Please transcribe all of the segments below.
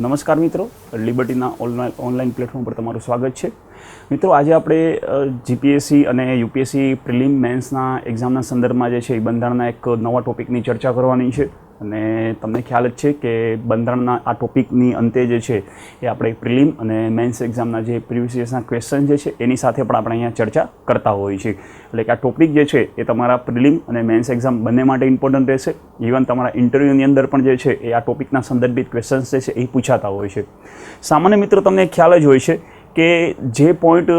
નમસ્કાર મિત્રો, લિબર્ટીના online platform પર તમારું સ્વાગત છે. મિત્રો, આજે આપણે જીપીએસસી અને યુપીએસસી પ્રિલિમ મેન્સના એક્ઝામના સંદર્ભમાં જે છે એ બંધારણના એક નવા ટોપિકની ચર્ચા કરવાની છે. અને તમને ખ્યાલ જ છે કે બંધારણના આ ટોપિકની અંતે જે છે એ આપણે પ્રિલિમ અને મેન્સ એક્ઝામના જે પ્રીવિયસ યર્સના ક્વેશ્ચન જે છે એની સાથે પણ આપણે અહીંયા ચર્ચા કરતા હોઈએ છીએ. એટલે કે આ ટોપિક જે છે એ તમારા પ્રિલિમ અને મેન્સ એક્ઝામ બંને માટે ઇમ્પોર્ટન્ટ રહેશે. ઇવન તમારા ઇન્ટરવ્યૂની અંદર પણ જે છે એ આ ટોપિકના સંદર્ભિત ક્વેશ્ચન્સ જે છે એ પૂછાતા હોય છે. સામાન્ય મિત્રો તમને ખ્યાલ જ હોય છે કે જે પોઈન્ટ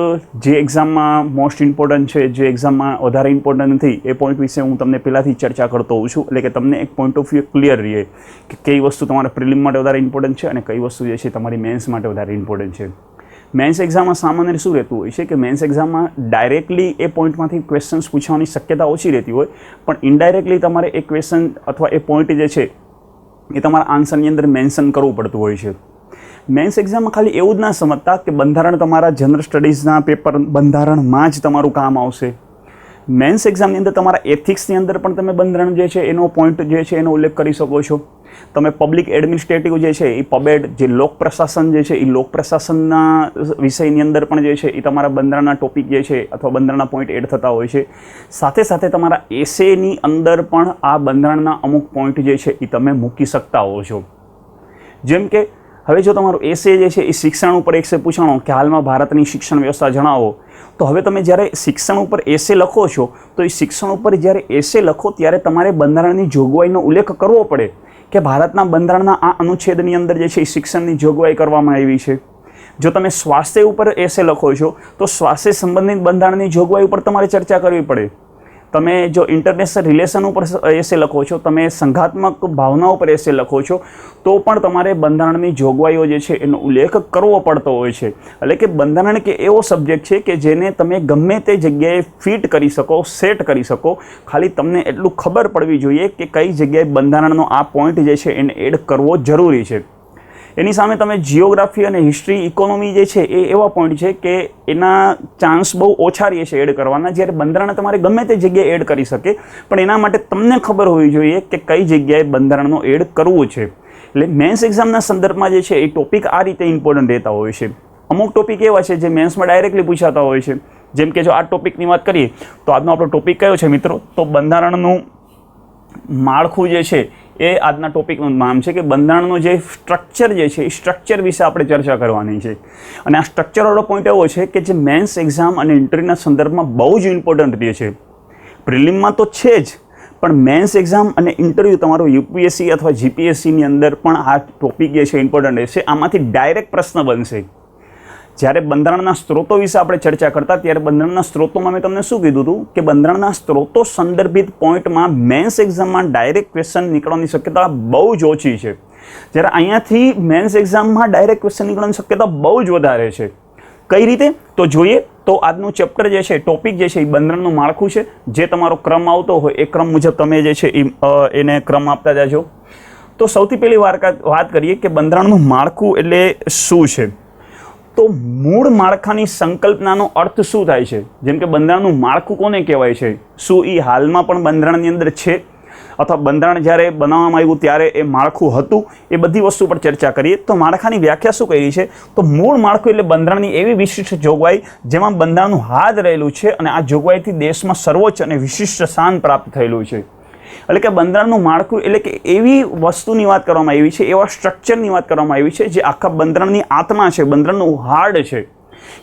જે એક્ઝામમાં મોસ્ટ ઇમ્પોર્ટન્ટ છે, જે એક્ઝામમાં વધારે ઇમ્પોર્ટન્ટ નથી, એ પોઈન્ટ વિશે હું તમને પહેલાંથી ચર્ચા કરતો હોઉં છું. એટલે કે તમને એક પોઈન્ટ ઓફ વ્યૂ ક્લિયર રહે કે કઈ વસ્તુ તમારા પ્રિલિમ માટે વધારે ઇમ્પોર્ટન્ટ છે અને કઈ વસ્તુ જે છે તમારી મેન્સ માટે વધારે ઇમ્પોર્ટન્ટ છે. મેન્સ એક્ઝામમાં સામાન્ય શું રહેતું હોય છે કે મેન્સ એક્ઝામમાં ડાયરેક્ટલી એ પોઈન્ટમાંથી ક્વેશ્ચન્સ પૂછવાની શક્યતા ઓછી રહેતી હોય, પણ ઇનડાયરેક્ટલી તમારે એ ક્વેશ્ચન અથવા એ પોઈન્ટ જે છે એ તમારા આન્સરની અંદર મેન્શન કરવું પડતું હોય છે. મેન્સ એક્ઝામમાં ખાલી એવું જ ના સમજતા કે બંધારણ તમારા જનરલ સ્ટડીઝના પેપર બંધારણમાં જ તમારું કામ આવશે. મેન્સ એક્ઝામની અંદર તમારા એથિક્સની અંદર પણ તમે બંધારણ જે છે એનો પોઈન્ટ જે છે એનો ઉલ્લેખ કરી શકો છો. તમે પબ્લિક એડમિનિસ્ટ્રેટિવ જે છે એ પબેડ જે લોક પ્રશાસન જે છે એ લોક પ્રશાસનના વિષયની અંદર પણ જે છે એ તમારા બંધારણના ટોપિક જે છે અથવા બંધારણના પોઈન્ટ એડ થતા હોય છે. સાથે સાથે તમારા એસેની અંદર પણ આ બંધારણના અમુક પોઈન્ટ જે છે એ તમે મૂકી શકતા હો છો. જેમ કે હવે જો તમારું એસે જે છે એ શિક્ષણ ઉપર એસે પૂછાણો કે હાલમાં ભારતની શિક્ષણ વ્યવસ્થા જણાવો, તો હવે તમે જ્યારે શિક્ષણ ઉપર એસે લખો છો તો એ શિક્ષણ ઉપર જ્યારે એસે લખો ત્યારે તમારે બંધારણની જોગવાઈનો ઉલ્લેખ કરવો પડે કે ભારતના બંધારણના આ અનુચ્છેદની અંદર જે છે એ શિક્ષણની જોગવાઈ કરવામાં આવી છે. જો તમે સ્વાસ્થ્ય ઉપર એસે લખો છો તો સ્વાસ્થ્ય સંબંધિત બંધારણની જોગવાઈ ઉપર તમારે ચર્ચા કરવી પડે. તમે જો ઇન્ટરનેશનલ રિલેશન ઉપર એસે લખો છો, તમે સંઘાત્મક ભાવના ઉપર એસે લખો છો, તો પણ તમારે બંધારણની જોગવાઈઓ જે છે એનો ઉલ્લેખ કરવો પડતો હોય છે. એટલે કે બંધારણ કે એવો સબ્જેક્ટ છે કે જેને તમે ગમે તે જગ્યાએ ફિટ કરી શકો, સેટ કરી શકો. ખાલી તમને એટલું ખબર પડવી જોઈએ કે કઈ જગ્યાએ બંધારણનો આ પોઈન્ટ જે છે એને એડ કરવો જરૂરી છે. એની સામે તમે જિયોગ્રાફી અને હિસ્ટ્રી, ઇકોનોમી જે છે એ એવા પોઈન્ટ છે કે એના ચાન્સ બહુ ઓછા રહે છે એડ કરવાના, જ્યારે બંધારણ તમારે ગમે તે જગ્યાએ એડ કરી શકે, પણ એના માટે તમને ખબર હોવી જોઈએ કે કઈ જગ્યાએ બંધારણનો એડ કરવું છે. એટલે મેન્સ એક્ઝામના સંદર્ભમાં જે છે એ ટોપિક આ રીતે ઇમ્પોર્ટન્ટ રહેતા હોય છે. અમુક ટોપિક એવા છે જે મેન્સમાં ડાયરેક્ટલી પૂછાતા હોય છે. જેમ કે જો આ ટોપિકની વાત કરીએ તો આજનો આપણો ટોપિક કયો છે મિત્રો? તો બંધારણનું માળખું જે છે એ આજના ટોપિકનું નામ છે કે બંધારણનું જે સ્ટ્રક્ચર જે છે એ સ્ટ્રક્ચર વિશે આપણે ચર્ચા કરવાની છે. અને આ સ્ટ્રક્ચરવાળો પોઈન્ટ એવો છે કે જે મેન્સ એક્ઝામ અને ઇન્ટરવ્યુના સંદર્ભમાં બહુ જ ઇમ્પોર્ટન્ટ રહે છે. પ્રિલિમમાં તો છે જ, પણ મેન્સ એક્ઝામ અને ઇન્ટરવ્યૂ તમારું યુપીએસસી અથવા જીપીએસસીની અંદર પણ આ ટોપિક જે છે ઇમ્પોર્ટન્ટ રહેશે. આમાંથી ડાયરેક્ટ પ્રશ્ન બનશે. જ્યારે બંધારણના સ્ત્રોતો વિશે આપણે ચર્ચા કરતા ત્યારે બંધારણના સ્ત્રોતોમાં મેં તમને શું કીધું હતું કે બંધારણના સ્ત્રોતો સંદર્ભિત પોઈન્ટમાં મેન્સ એક્ઝામમાં ડાયરેક્ટ ક્વેશ્ચન નીકળવાની શક્યતા બહુ જ ઓછી છે, જ્યારે અહીંયાથી મેન્સ એક્ઝામમાં ડાયરેક્ટ ક્વેશ્ચન નીકળવાની શક્યતા બહુ જ વધારે છે. કઈ રીતે તો જોઈએ તો આજનું ચેપ્ટર જે છે, ટોપિક જે છે એ બંધારણનું માળખું છે. જે તમારો ક્રમ આવતો હોય એ ક્રમ મુજબ તમે જે છે એને ક્રમ આપતા જાજો. તો સૌથી પહેલી વાત કરીએ કે બંધારણનું માળખું એટલે શું છે. તો મૂળ માળખાની સંકલ્પનાનો અર્થ શું થાય છે? જેમ કે બંધારણનું માળખું કોને કહેવાય છે? શું એ હાલમાં પણ બંધારણની અંદર છે અથવા બંધારણ જ્યારે બનાવવામાં આવ્યું ત્યારે એ માળખું હતું? એ બધી વસ્તુ પર ચર્ચા કરીએ તો માળખાની વ્યાખ્યા શું કરી છે? તો મૂળ માળખું એટલે બંધારણની એવી વિશિષ્ટ જોગવાઈ જેમાં બંધારણનું હાથ રહેલું છે અને આ જોગવાઈથી દેશમાં સર્વોચ્ચ અને વિશિષ્ટ સ્થાન પ્રાપ્ત થયેલું છે. એટલે કે બંધારણનું માળખું એટલે કે એવી વસ્તુની વાત કરવામાં આવી છે, એવા સ્ટ્રક્ચરની વાત કરવામાં આવી છે જે આખા બંધારણની આત્મા છે, બંધારણનું હાર્ડ છે.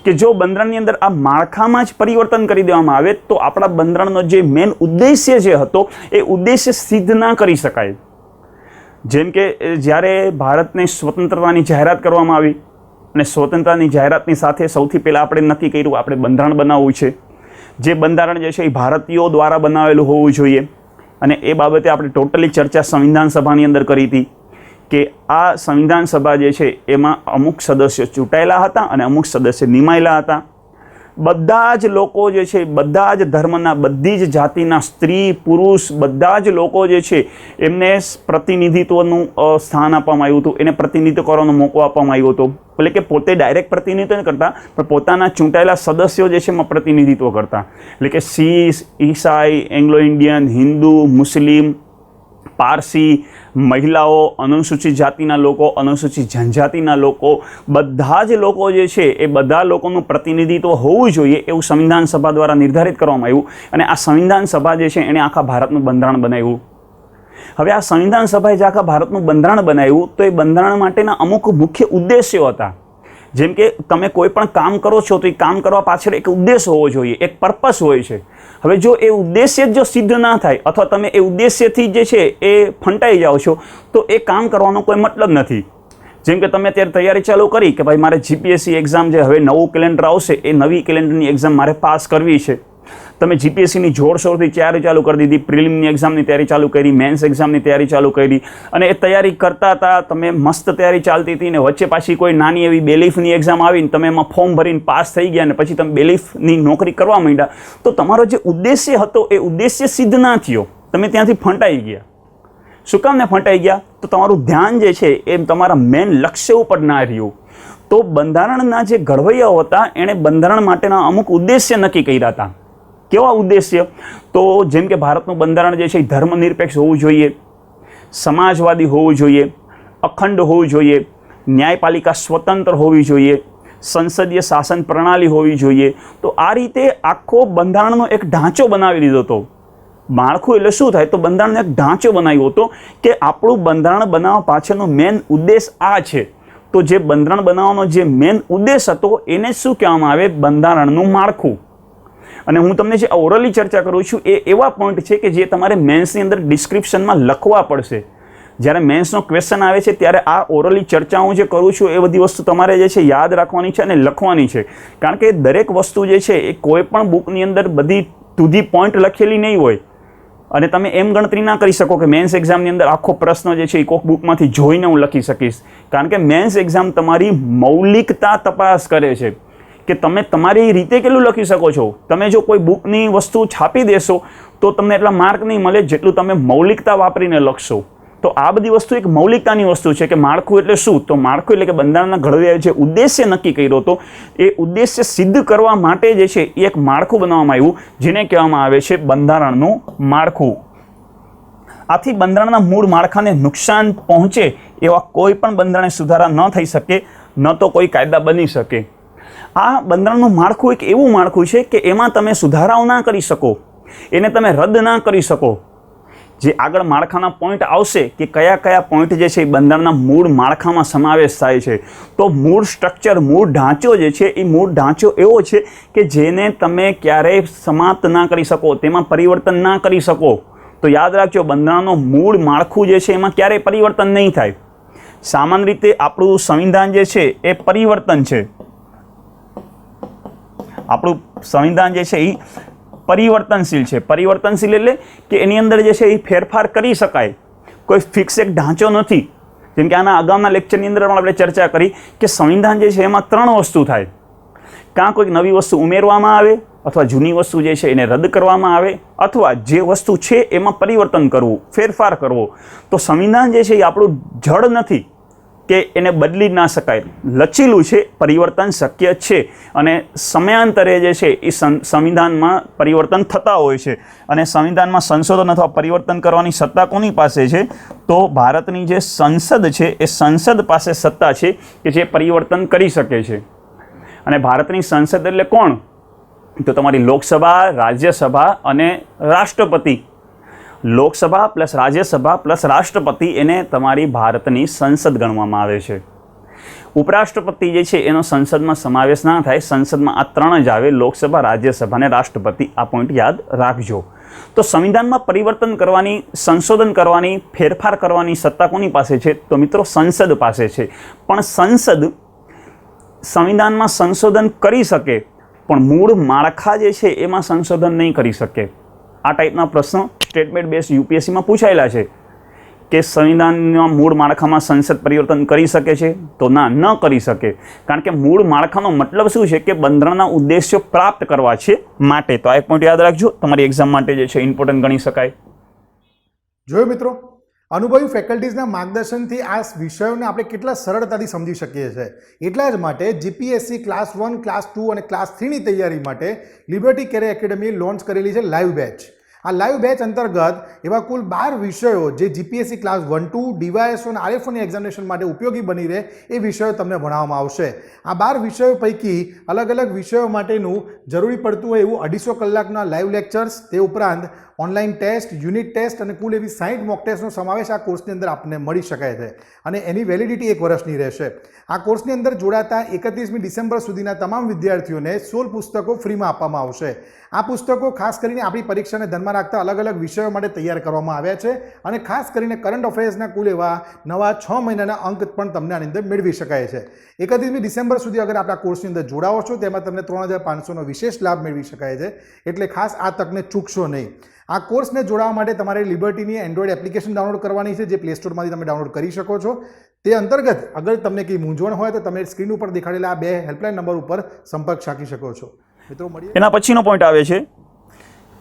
કે જો બંધારણની અંદર આ માળખામાં જ પરિવર્તન કરી દેવામાં આવે તો આપણા બંધારણનો જે મેઇન ઉદ્દેશ્ય જે હતો એ ઉદ્દેશ્ય સિદ્ધ ના કરી શકાય. જેમ કે જ્યારે ભારતને સ્વતંત્રતાની જાહેરાત કરવામાં આવી અને સ્વતંત્રતાની જાહેરાતની સાથે સૌથી પહેલાં આપણે નક્કી કર્યું આપણે બંધારણ બનાવવું છે. જે બંધારણ જે છે એ ભારતીયો દ્વારા બનાવેલું હોવું જોઈએ. અને એ બાબતે આપણે ટોટલી ચર્ચા સંવિધાન સભાની અંદર કરી હતી કે આ સંવિધાન સભા જે છે એમાં અમુક સદસ્યો ચૂંટાયેલા હતા અને અમુક સદસ્ય નિમાયેલા હતા. બધા જ લોકો જે છે, બધા જ ધર્મના, બધી જ જાતિના, સ્ત્રી પુરુષ બધા જ લોકો જે છે એમને પ્રતિનિધિત્વનું સ્થાન આપવામાં આવ્યું હતું, એને પ્રતિનિધિત્વ કરવાનો મોકો આપવામાં આવ્યો હતો. એટલે કે પોતે ડાયરેક્ટ પ્રતિનિધિત્વ નહીં કરતા, પણ પોતાના ચૂંટાયેલા સદસ્યો જે છે એમાં પ્રતિનિધિત્વ કરતા. એટલે કે શીખ, ઈસાઈ, એંગ્લો ઇન્ડિયન, હિન્દુ, મુસ્લિમ, પારસી, મહિલાઓ, અનુસૂચિત જાતિના લોકો, અનુસૂચિત જનજાતિના લોકો, બધા જ લોકો જે છે એ બધા લોકોનું પ્રતિનિધિત્વ હોવું જોઈએ એવું સંવિધાન સભા દ્વારા નિર્ધારિત કરવામાં આવ્યું. અને આ સંવિધાન સભા જે છે એણે આખા ભારતનું બંધારણ બનાવ્યું. હવે આ સંવિધાન સભાએ જે આખા ભારતનું બંધારણ બનાવ્યું તો એ બંધારણ માટેના અમુક મુખ્ય ઉદ્દેશ્યો હતા. જેમ કે તમે કોઈ પણ કામ કરો છો તો એ કામ કરવા પાછળ એક ઉદ્દેશ હોવો જોઈએ, એક પર્પસ હોય છે. હવે જો એ ઉદ્દેશ્ય જો સિદ્ધ ના થાય અથવા તમે એ ઉદ્દેશ્યથી જે છે એ ફંટાઈ જાઓ છો તો એ કામ કરવાનો કોઈ મતલબ નથી. જેમ કે તમે અત્યારે તૈયારી ચાલુ કરી કે ભાઈ મારે જીપીએસસી એક્ઝામ જે હવે નવું કેલેન્ડર આવશે એ નવી કેલેન્ડરની એક્ઝામ મારે પાસ કરવી છે. તમે જીપીએસસીની જોરશોરથી તૈયારી ચાલુ કરી દીધી, પ્રિલિમની એક્ઝામની તૈયારી ચાલુ કરી, મેન્સ એક્ઝામની તૈયારી ચાલુ કરી અને એ તૈયારી કરતા હતા, તમે મસ્ત તૈયારી ચાલતી હતી ને વચ્ચે પાછી કોઈ નાની એવી બેલીફની એક્ઝામ આવીને તમે એમાં ફોર્મ ભરીને પાસ થઈ ગયા ને પછી તમે બેલીફની નોકરી કરવા માંડ્યા તો તમારો જે ઉદ્દેશ્ય હતો એ ઉદ્દેશ્ય સિદ્ધ ના થયો, તમે ત્યાંથી ફંટાઈ ગયા. શું કામ ને ફંટાઈ ગયા? તો તમારું ધ્યાન જે છે એ તમારા મેન લક્ષ્ય ઉપર ના રહ્યું. તો બંધારણના જે ઘડવૈયાઓ હતા એણે બંધારણ માટેના અમુક ઉદ્દેશ્ય નક્કી કર્યા હતા. કેવા ઉદ્દેશ્ય? તો જેમ કે ભારતનું બંધારણ જે છે એ ધર્મનિરપેક્ષ હોવું જોઈએ, સમાજવાદી હોવું જોઈએ, અખંડ હોવું જોઈએ, ન્યાયપાલિકા સ્વતંત્ર હોવી જોઈએ, સંસદીય શાસન પ્રણાલી હોવી જોઈએ. તો આ રીતે આખો બંધારણનો એક ઢાંચો બનાવી દીધો હતો. માળખું એટલે શું થાય? તો બંધારણનો એક ઢાંચો બનાવ્યો હતો કે આપણું બંધારણ બનાવવા પાછળનો મેન ઉદ્દેશ આ છે. તો જે બંધારણ બનાવવાનો જે મેન ઉદ્દેશ હતો એને શું કહેવામાં આવે? બંધારણનું માળખું. અને હું તમને જે ઓરલી ચર્ચા કરું છું એ એવા પોઈન્ટ છે કે જે તમારે મેન્સની અંદર ડિસ્ક્રિપ્શનમાં લખવા પડશે. જ્યારે મેન્સનો ક્વેશ્ચન આવે છે ત્યારે આ ઓરલી ચર્ચાઓ જે કરું છું એ બધી વસ્તુ તમારે જે છે યાદ રાખવાની છે અને લખવાની છે. કારણ કે દરેક વસ્તુ જે છે એ કોઈ પણ બુકની અંદર બધી ટુ ધી પોઈન્ટ લખેલી નહીં હોય અને તમે એમ ગણતરી ના કરી શકો કે મેન્સ એક્ઝામની અંદર આખો પ્રશ્ન જે છે એ કોઈક બુકમાંથી જોઈને હું લખી શકીશ. કારણ કે મેન્સ એક્ઝામ તમારી મૌલિકતા તપાસ કરે છે કે તમે તમારી રીતે કેટલું લખી શકો છો. તમે જો કોઈ બુકની વસ્તુ છાપી દેશો તો તમને એટલા માર્ક નહીં મળે જેટલું તમે મૌલિકતા વાપરીને લખશો. તો આ બધી વસ્તુ એક મૌલિકતાની વસ્તુ છે કે માળખું એટલે શું? તો માળખું એટલે કે બંધારણના ઘડવૈયાએ જે ઉદ્દેશ્ય નક્કી કર્યો હતો એ ઉદ્દેશ્ય સિદ્ધ કરવા માટે જે છે એ એક માળખું બનાવવામાં આવ્યું જેને કહેવામાં આવે છે બંધારણનું માળખું. આથી બંધારણના મૂળ માળખાને નુકસાન પહોંચે એવા કોઈ પણ બંધારણે સુધારા ન થઈ શકે, ન તો કોઈ કાયદા બની શકે. આ બંધારણનું માળખું એક એવું માળખું છે કે એમાં તમે સુધારાઓ ના કરી શકો, એને તમે રદ ના કરી શકો. જે આગળ માળખાના પોઈન્ટ આવશે કે કયા કયા પોઈન્ટ જે છે એ બંધારણના મૂળ માળખામાં સમાવેશ થાય છે. તો મૂળ સ્ટ્રક્ચર, મૂળ ઢાંચો જે છે એ મૂળ ઢાંચો એવો છે કે જેને તમે ક્યારેય સમાપ્ત ના કરી શકો, તેમાં પરિવર્તન ના કરી શકો. તો યાદ રાખજો, બંધારણનું મૂળ માળખું જે છે એમાં ક્યારેય પરિવર્તન નહીં થાય. સામાન્ય રીતે આપણું સંવિધાન જે છે એ પરિવર્તન છે. આપણું સંવિધાન જે છે એ પરિવર્તનશીલ છે. પરિવર્તનશીલ એટલે કે એની અંદર જે છે એ ફેરફાર કરી શકાય, કોઈ ફિક્સ એક ઢાંચો નથી. જેમ કે આના અગાઉના લેક્ચરની અંદર પણ આપણે ચર્ચા કરી કે સંવિધાન જે છે એમાં ત્રણ વસ્તુ થાય. કાં કોઈક નવી વસ્તુ ઉમેરવામાં આવે, અથવા જૂની વસ્તુ જે છે એને રદ કરવામાં આવે, અથવા જે વસ્તુ છે એમાં પરિવર્તન કરવું, ફેરફાર કરવો. તો સંવિધાન જે છે એ આપણું જડ નથી કે એને બદલી ના શકાય, લચીલું છે, પરિવર્તન શક્ય છે. અને સમયાંતરે જે છે એ સંવિધાનમાં પરિવર્તન થતા હોય છે. અને સંવિધાનમાં સંશોધન અથવા પરિવર્તન કરવાની સત્તા કોની પાસે છે? તો ભારતની જે સંસદ છે એ સંસદ પાસે સત્તા છે કે જે પરિવર્તન કરી શકે છે. અને ભારતની સંસદ એટલે કોણ? તો તમારી લોકસભા, રાજ્યસભા અને રાષ્ટ્રપતિ. લોકસભા પ્લસ રાજ્યસભા પ્લસ રાષ્ટ્રપતિ એને તમારી ભારતની સંસદ ગણવામાં આવે છે. ઉપરાષ્ટ્રપતિ જે છે એનો સંસદમાં સમાવેશ ના થાય. સંસદમાં આ ત્રણ જ આવે: લોકસભા, રાજ્યસભા અને રાષ્ટ્રપતિ. આ પોઈન્ટ યાદ રાખજો. તો સંવિધાનમાં પરિવર્તન કરવાની, સંશોધન કરવાની, ફેરફાર કરવાની સત્તા કોની પાસે છે? તો મિત્રો સંસદ પાસે છે. પણ સંસદ સંવિધાનમાં સંશોધન કરી શકે પણ મૂળ માળખા જે છે એમાં સંશોધન નહીં કરી શકે. આ ટાઈપના પ્રશ્નો સ્ટેટમેન્ટ બેઝ યુપીએસસીમાં પૂછાયેલા છે કે સંવિધાનના મૂળ માળખામાં સંસદ પરિવર્તન કરી શકે છે? તો ના, ન કરી શકે. કારણ કે મૂળ માળખાનો મતલબ શું છે કે બંધારણના ઉદ્દેશ્યો પ્રાપ્ત કરવા છે માટે. તો આ એક પોઈન્ટ યાદ રાખજો, તમારી એક્ઝામ માટે જે છે ઇમ્પોર્ટન્ટ ગણી શકાય. જોયું મિત્રો, અનુભવી ફેકલ્ટીઝના માર્ગદર્શનથી આ વિષયોને આપણે કેટલા સરળતાથી સમજી શકીએ છીએ. એટલા જ માટે જીપીએસસી ક્લાસ 1, ક્લાસ 2 અને ક્લાસ 3ની તૈયારી માટે લિબર્ટી કેરિયર એકેડમીએ લોન્ચ કરેલી છે લાઈવ બેચ. આ લાઈવ બેચ અંતર્ગત એવા કુલ 12 વિષયો જે જીપીએસસી ક્લાસ 1, 2, ડીવાયએસઓ અને આરએફઓની એક્ઝામિનેશન માટે ઉપયોગી બની રહે એ વિષયો તમને ભણાવવામાં આવશે. આ 12 વિષયો પૈકી અલગ અલગ વિષયો માટેનું જરૂરી પડતું હોય એવું 250 કલાકના લાઈવ લેક્ચર્સ, તે ઉપરાંત ઓનલાઈન ટેસ્ટ, યુનિટ ટેસ્ટ અને કુલ એવી 60 મોક ટેસ્ટનો સમાવેશ આ કોર્સની અંદર આપણને મળી શકાય છે અને એની વેલિડિટી 1 વર્ષની રહેશે. આ કોર્સની અંદર જોડાતા 31મી ડિસેમ્બર સુધીના તમામ વિદ્યાર્થીઓને 16 પુસ્તકો ફ્રીમાં આપવામાં આવશે. આ પુસ્તકો ખાસ કરીને આપણી પરીક્ષાને ધ્યાનમાં રાખતા અલગ અલગ વિષયો માટે તૈયાર કરવામાં આવ્યા છે અને ખાસ કરીને કરંટ અફેર્સના કુલ એવા નવા 6 મહિનાના અંક પણ તમને આની અંદર મેળવી શકાય છે. 31મી ડિસેમ્બર સુધી અગર આપણા કોર્સની અંદર જોડાવો છો તેમાં તમને 3500નો વિશેષ લાભ મેળવી શકાય છે, એટલે ખાસ આ તકને ચૂકશો નહીં. આ કોર્સને જોડાવા માટે તમારે લિબર્ટીની એન્ડ્રોઈડ એપ્લિકેશન ડાઉનલોડ કરવાની છે, જે પ્લે સ્ટોરમાંથી તમે ડાઉનલોડ કરી શકો છો. તે અંતર્ગત અગર તમને કંઈ મૂંઝવણ હોય તો તમે સ્ક્રીન ઉપર દેખાડેલા આ 2 હેલ્પલાઇન નંબર ઉપર સંપર્ક સાધી શકો છો. મિત્રો મળીએ. એના પછીનો પોઈન્ટ આવે છે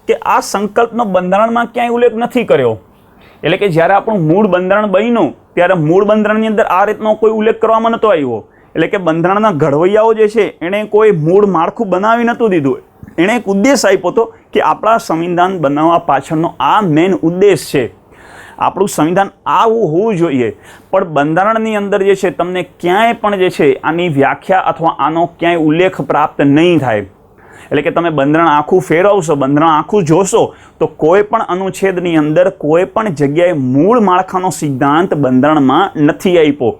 કે આ સંકલ્પનો બંધારણમાં ક્યાંય ઉલ્લેખ નથી કર્યો. એટલે કે જ્યારે આપણું મૂળ બંધારણ બન્યું ત્યારે મૂળ બંધારણની અંદર આ રીતનો કોઈ ઉલ્લેખ કરવામાં નહોતો આવ્યો. એટલે કે બંધારણના ઘડવૈયાઓ જે છે એણે કોઈ મૂળ માળખું બનાવી નહોતું દીધું. એણે એક ઉદ્દેશ આપ્યો હતો કે આપણા સંવિધાન બનાવવા પાછળનો આ મેઇન ઉદ્દેશ છે. આપણું સંવિધાન આવું હોવું જોઈએ, પણ બંધારણની અંદર જે છે તમને ક્યાંય પણ જે છે આની વ્યાખ્યા અથવા આનો ક્યાંય ઉલ્લેખ પ્રાપ્ત નહીં થાય. એટલે કે તમે બંધારણ આખું ફેરવશો, બંધારણ આખું જોશો તો કોઈ પણ અનુચ્છેદની અંદર કોઈ પણ જગ્યાએ મૂળ માળખાનો સિદ્ધાંત બંધારણમાં નથી આપ્યો.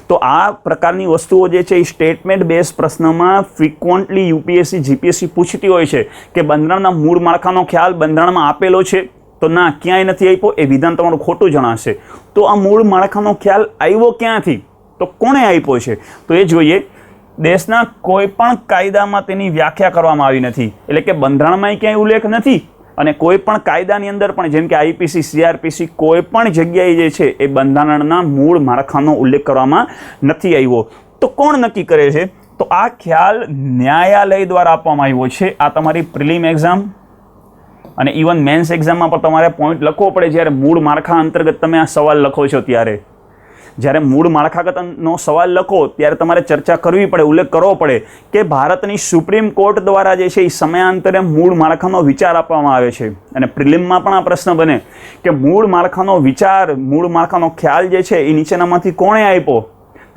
તો આ પ્રકારની વસ્તુઓ જે છે એ સ્ટેટમેન્ટ બેઝ પ્રશ્નમાં ફ્રિકવન્ટલી યુપીએસસી જીપીએસસી પૂછતી હોય છે કે બંધારણના મૂળ માળખાનો ખ્યાલ બંધારણમાં આપેલો છે, તો ના, ક્યાંય નથી આપ્યો. એ વિધાન તમારું ખોટું જણાશે. તો આ મૂળ માળખાનો ખ્યાલ આવ્યો ક્યાંથી, તો કોણે આપ્યો છે, તો એ જોઈએ. દેશના કોઈ પણ કાયદામાં તેની વ્યાખ્યા કરવામાં આવી નથી. એટલે કે બંધારણમાં ક્યાંય ઉલ્લેખ નથી અને કોઈ પણ કાયદાની અંદર પણ, જેમ કે આઈપીસી, સીઆરપીસી, કોઈ પણ જગ્યાએ જે છે એ બંધારણના મૂળ માળખાનો ઉલ્લેખ કરવામાં નથી આવ્યો. તો કોણ નક્કી કરે છે, તો આ ખ્યાલ ન્યાયાલય દ્વારા આપવામાં આવ્યો છે. આ તમારી પ્રિલિમ એક્ઝામ અને ઇવન મેન્સ એક્ઝામમાં પણ તમારે પોઈન્ટ લખવો પડે. જ્યારે મૂળ માળખા અંતર્ગત તમે આ સવાલ લખો છો ત્યારે, જ્યારે મૂળ માળખાગતનો સવાલ લખો ત્યારે તમારે ચર્ચા કરવી પડે, ઉલ્લેખ કરવો પડે કે ભારતની સુપ્રીમ કોર્ટ દ્વારા જે છે એ સમયાંતરે મૂળ માળખાનો વિચાર આપવામાં આવે છે. અને પ્રિલિમમાં પણ આ પ્રશ્ન બને કે મૂળ માળખાનો વિચાર, મૂળ માળખાનો ખ્યાલ જે છે એ નીચેનામાંથી કોણે આપ્યો.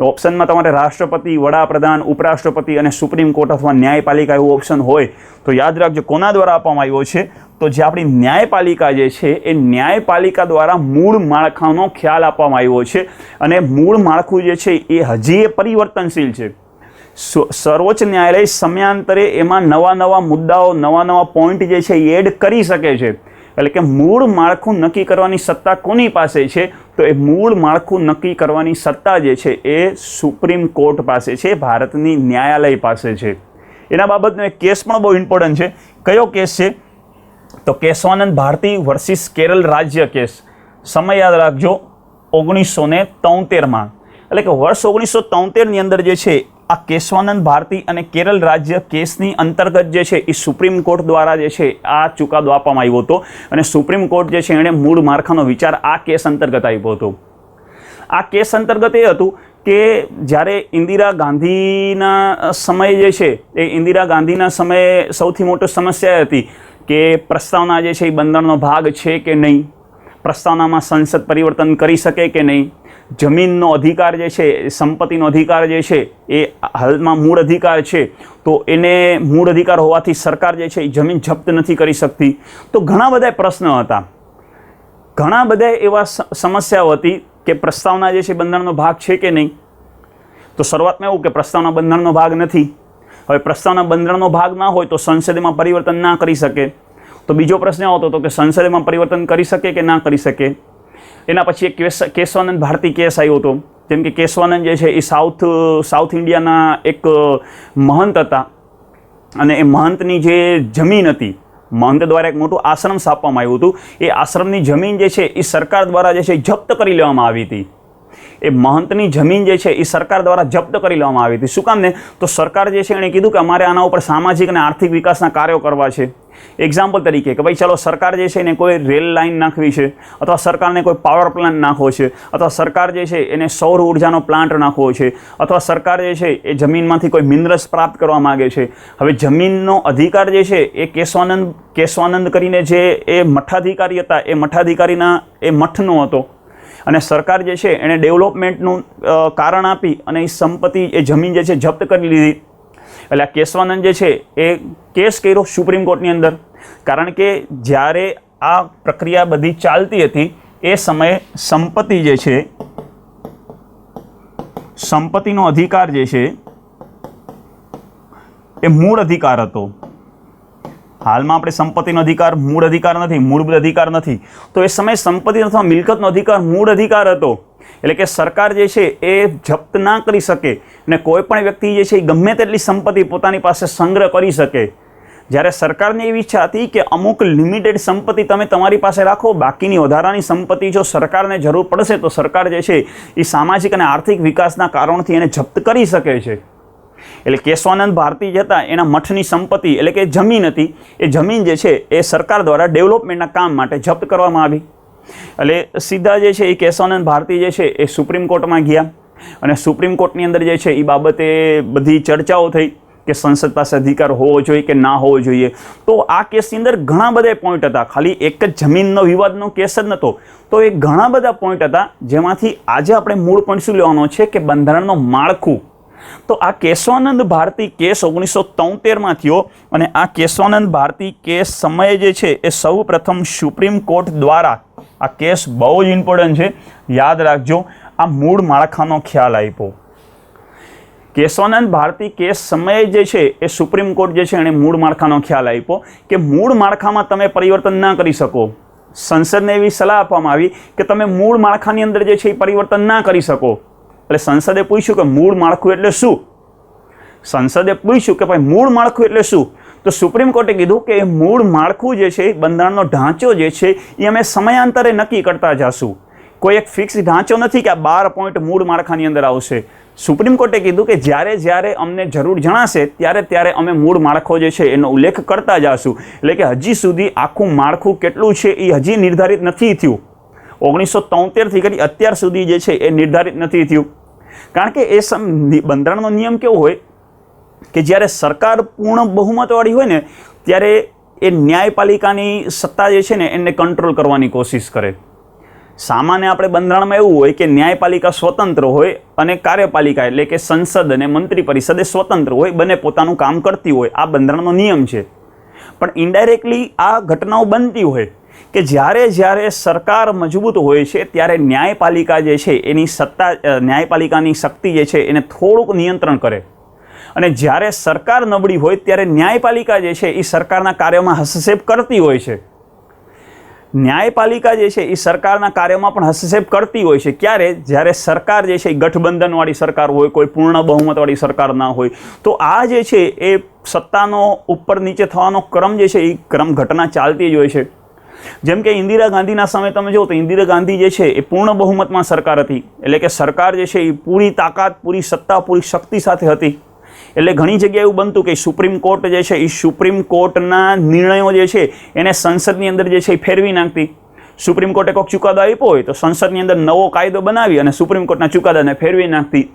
ઓપ્શનમાં તમારે રાષ્ટ્રપતિ, વડાપ્રધાન, ઉપરાષ્ટ્રપતિ અને સુપ્રીમ કોર્ટ અથવા ન્યાયપાલિકા એવું ઓપ્શન હોય તો યાદ રાખજો કોના દ્વારા આપવામાં આવ્યો છે, તો જે આપણી ન્યાયપાલિકા જે છે એ ન્યાયપાલિકા દ્વારા મૂળ માળખાનો ખ્યાલ આપવામાં આવ્યો છે. અને મૂળ માળખું જે છે એ હજી એ પરિવર્તનશીલ છે. સર્વોચ્ચ ન્યાયાલય સમયાંતરે એમાં નવા નવા મુદ્દાઓ, નવા નવા પોઈન્ટ જે છે એ એડ કરી શકે છે. એટલે કે મૂળ માળખું નક્કી કરવાની સત્તા કોની પાસે છે, તો એ મૂળ માળખું નક્કી કરવાની સત્તા જે છે એ સુપ્રીમ કોર્ટ પાસે છે, ભારતની ન્યાયાલય પાસે છે. એના બાબતનો એક કેસ પણ બહુ ઇમ્પોર્ટન્ટ છે. કયો કેસ છે, તો કેશવાનંદ ભારતી વર્સિસ કેરળ રાજ્ય કેસ. સમય યાદ રાખજો, 1973માં. એટલે કે વર્ષ 1973ની અંદર જે છે આ કેશવાનંદ ભારતી અને કેરળ રાજ્ય કેસની અંતર્ગત જે છે એ સુપ્રીમ કોર્ટ દ્વારા જે છે આ ચુકાદો આપવામાં આવ્યો હતો. અને સુપ્રીમ કોર્ટ જે છે એણે મૂળ માળખાનો વિચાર આ કેસ અંતર્ગત આપ્યો હતો. આ કેસ અંતર્ગત એ હતું કે જ્યારે ઇન્દિરા ગાંધીના સમય જે છે એ ઇન્દિરા ગાંધીના સમયે સૌથી મોટી સમસ્યા હતી કે પ્રસ્તાવના જે છે એ બંધારણનો ભાગ છે કે નહીં, પ્રસ્તાવનામાં સંસદ પરિવર્તન કરી શકે કે નહીં, જમીનનો અધિકાર જે છે, સંપત્તિનો અધિકાર જે છે એ હાલમાં મૂળ અધિકાર છે, તો એને મૂળ અધિકાર હોવાથી સરકાર જે છે એ જમીન જપ્ત નથી કરી શકતી. તો ઘણા બધા પ્રશ્નો હતા, ઘણા બધા એવા સમસ્યાઓ હતી કે પ્રસ્તાવના જે છે બંધારણનો ભાગ છે કે નહીં. તો શરૂઆતમાં એવું કે પ્રસ્તાવના બંધારણનો ભાગ નથી. હવે પ્રસ્તાવના બંધારણનો ભાગ ના હોય તો સંસદમાં પરિવર્તન ના કરી શકે. તો બીજો પ્રશ્ન આવતો હતો કે સંસદમાં પરિવર્તન કરી શકે કે ના કરી શકે. એના પછી એક કેશવાનંદ ભારતી કેસ આવ્યો હતો. જેમ કે કેશવાનંદ જે છે એ સાઉથ ઇન્ડિયાના એક મહંત હતા અને એ મહંતની જે જમીન હતી, મહંત દ્વારા એક મોટું આશ્રમ સ્થાપવામાં આવ્યું હતું. એ આશ્રમની જમીન જે છે એ સરકાર દ્વારા જે છે જપ્ત કરી લેવામાં આવી હતી. એ મહંતની જમીન જે છે એ સરકાર દ્વારા જપ્ત કરી લેવામાં આવી હતી. શું કામ ને? તો સરકાર જે છે એણે કીધું કે અમારે આના ઉપર સામાજિક અને આર્થિક વિકાસના કાર્યો કરવા છે. એક્ઝામ્પલ તરીકે કે ભાઈ ચાલો સરકાર જે છે એને કોઈ રેલ લાઇન નાખવી છે, અથવા સરકારને કોઈ પાવર પ્લાન્ટ નાખવો છે, અથવા સરકાર જે છે એને સૌર ઉર્જાનો પ્લાન્ટ નાખવો છે, અથવા સરકાર જે છે એ જમીનમાંથી કોઈ મિનરલ્સ પ્રાપ્ત કરવા માગે છે. હવે જમીનનો અધિકાર જે છે એ કેશવાનંદ કરીને જે એ મઠાધિકારી હતા, એ મઠાધિકારીના એ મઠનો હતો, અને સરકાર જે છે એણે ડેવલપમેન્ટનું કારણ આપી અને એ સંપત્તિ એ જમીન જે છે જપ્ત કરી લીધી. એટલે આ કેશવાનંદ જે છે એ કેસ કર્યો સુપ્રીમ કોર્ટની અંદર, કારણ કે જ્યારે આ પ્રક્રિયા બધી ચાલતી હતી એ સમયે સંપત્તિ જે છે, સંપત્તિનો અધિકાર જે છે એ મૂળ અધિકાર હતો. હાલમાં આપણે સંપત્તિનો અધિકાર મૂળ અધિકાર નથી, મૂળભૂત અધિકાર નથી, તો એ સમયે સંપત્તિ અથવા મિલકતનો અધિકાર મૂળ અધિકાર હતો. એટલે કે સરકાર જે છે એ જપ્ત ના કરી શકે અને કોઈ પણ વ્યક્તિ જે છે એ ગમે તેટલી સંપત્તિ પોતાની પાસે સંગ્રહ કરી શકે. જ્યારે સરકારની એવી ઈચ્છા હતી કે અમુક લિમિટેડ સંપત્તિ તમે તમારી પાસે રાખો, બાકીની વધારાની સંપત્તિ જો સરકારને જરૂર પડશે તો સરકાર જે છે એ સામાજિક અને આર્થિક વિકાસના કારણોથી એને જપ્ત કરી શકે છે. એટલે કેશવાનંદ ભારતી જે હતા એના મઠની સંપત્તિ એટલે કે જમીન હતી, એ જમીન જે છે એ સરકાર દ્વારા ડેવલપમેન્ટના કામ માટે જપ્ત કરવામાં આવી. એટલે સીધા જે છે એ કેશવાનંદ ભારતી જે છે એ સુપ્રીમ કોર્ટમાં ગયા, અને સુપ્રીમ કોર્ટની અંદર જે છે એ બાબતે બધી ચર્ચાઓ થઈ કે સંસદ પાસે અધિકાર હોવો જોઈએ કે ના હોવો જોઈએ. તો આ કેસની અંદર ઘણા બધા પોઈન્ટ હતા, ખાલી એક જ જમીનનો વિવાદનો કેસ જ નહોતો, તો એ ઘણા બધા પોઈન્ટ હતા, જેમાંથી આજે આપણે મૂળ પોઈન્ટ શું લેવાનો છે કે બંધારણનું માળખું. તો આ કેશવાનંદ ભારતી કેસ 1973માં થયો, અને આ કેશવાનંદ ભારતી કેસ સમયે જે છે એ સૌ પ્રથમ સુપ્રીમ કોર્ટ દ્વારા, આ કેસ બહુ જ ઇમ્પોર્ટન્ટ છે, યાદ રાખજો, આ મૂળ માળખાનો ખ્યાલ આપ્યો. કેશવાનંદ ભારતી કેસ સમયે જે છે એ સુપ્રીમ કોર્ટ જે છે એણે મૂળ માળખાનો ખ્યાલ આપ્યો કે મૂળ માળખામાં તમે પરિવર્તન ના કરી શકો. સંસદને એવી સલાહ આપવામાં આવી કે તમે મૂળ માળખાની અંદર જે છે એ પરિવર્તન ના કરી શકો. એટલે સંસદે પૂછ્યું કે મૂળ માળખું એટલે શું? સંસદે પૂછ્યું કે ભાઈ મૂળ માળખું એટલે શું? તો સુપ્રીમ કોર્ટે કીધું કે એ મૂળ માળખું જે છે, બંધારણનો ઢાંચો જે છે એ અમે સમયાંતરે નક્કી કરતા જશું. કોઈ એક ફિક્સ ઢાંચો નથી કે આ 12 પોઈન્ટ મૂળ માળખાની અંદર આવશે. સુપ્રીમ કોર્ટે કીધું કે જ્યારે જ્યારે અમને જરૂર જણાશે ત્યારે ત્યારે અમે મૂળ માળખો જે છે એનો ઉલ્લેખ કરતા જશું. એટલે કે હજી સુધી આખું માળખું કેટલું છે એ હજી નિર્ધારિત નથી થયું. 1973થી કરી અત્યાર સુધી જે છે એ નિર્ધારિત નથી થયું. કારણ કે એ બંધારણનો નિયમ કેવો હોય કે જ્યારે સરકાર પૂર્ણ બહુમતવાળી હોય ને ત્યારે એ ન્યાયપાલિકાની સત્તા જે છે ને એને કંટ્રોલ કરવાની કોશિશ કરે. સામાન્ય આપણે બંધારણમાં એવું હોય કે ન્યાયપાલિકા સ્વતંત્ર હોય અને કાર્યપાલિકા એટલે કે સંસદ અને મંત્રી પરિષદ એ સ્વતંત્ર હોય, બંને પોતાનું કામ કરતી હોય. આ બંધારણનો નિયમ છે. પણ ઇનડાયરેક્ટલી આ ઘટનાઓ બનતી હોય કે જ્યારે સરકાર મજબૂત હોય છે ત્યારે ન્યાયપાલિકા જે છે એની સત્તા, ન્યાયપાલિકાની શક્તિ જે છે એને થોડુંક નિયંત્રણ કરે, અને જ્યારે સરકાર નબળી હોય ત્યારે ન્યાયપાલિકા જે છે એ સરકારના કાર્યોમાં હસ્તક્ષેપ કરતી હોય છે. ન્યાયપાલિકા જે છે એ સરકારના કાર્યોમાં પણ હસ્તક્ષેપ કરતી હોય છે. ક્યારે? જ્યારે સરકાર જે છે એ ગઠબંધનવાળી સરકાર હોય, કોઈ પૂર્ણ બહુમતવાળી સરકાર ના હોય. તો આ જે છે એ સત્તાનો ઉપર નીચે થવાનો ક્રમ જે છે એ ક્રમ ઘટના ચાલતી જ હોય છે. જેમ કે ઇન્દિરા ગાંધીના સમયે તમે જુઓ તો ઇન્દિરા ગાંધી જે છે એ પૂર્ણ બહુમતમાં સરકાર હતી. એટલે કે સરકાર જે છે એ પૂરી તાકાત, પૂરી સત્તા, પૂરી શક્તિ સાથે હતી. એટલે ઘણી જગ્યાએ એવું બનતું કે સુપ્રીમ કોર્ટ જે છે એ સુપ્રીમ કોર્ટના નિર્ણયો જે છે એને સંસદની અંદર જે છે એ ફેરવી નાખતી. સુપ્રીમ કોર્ટે કોઈક ચુકાદો આપ્યો હોય તો સંસદની અંદર નવો કાયદો બનાવી અને સુપ્રીમ કોર્ટના ચુકાદાને ફેરવી નાખતી.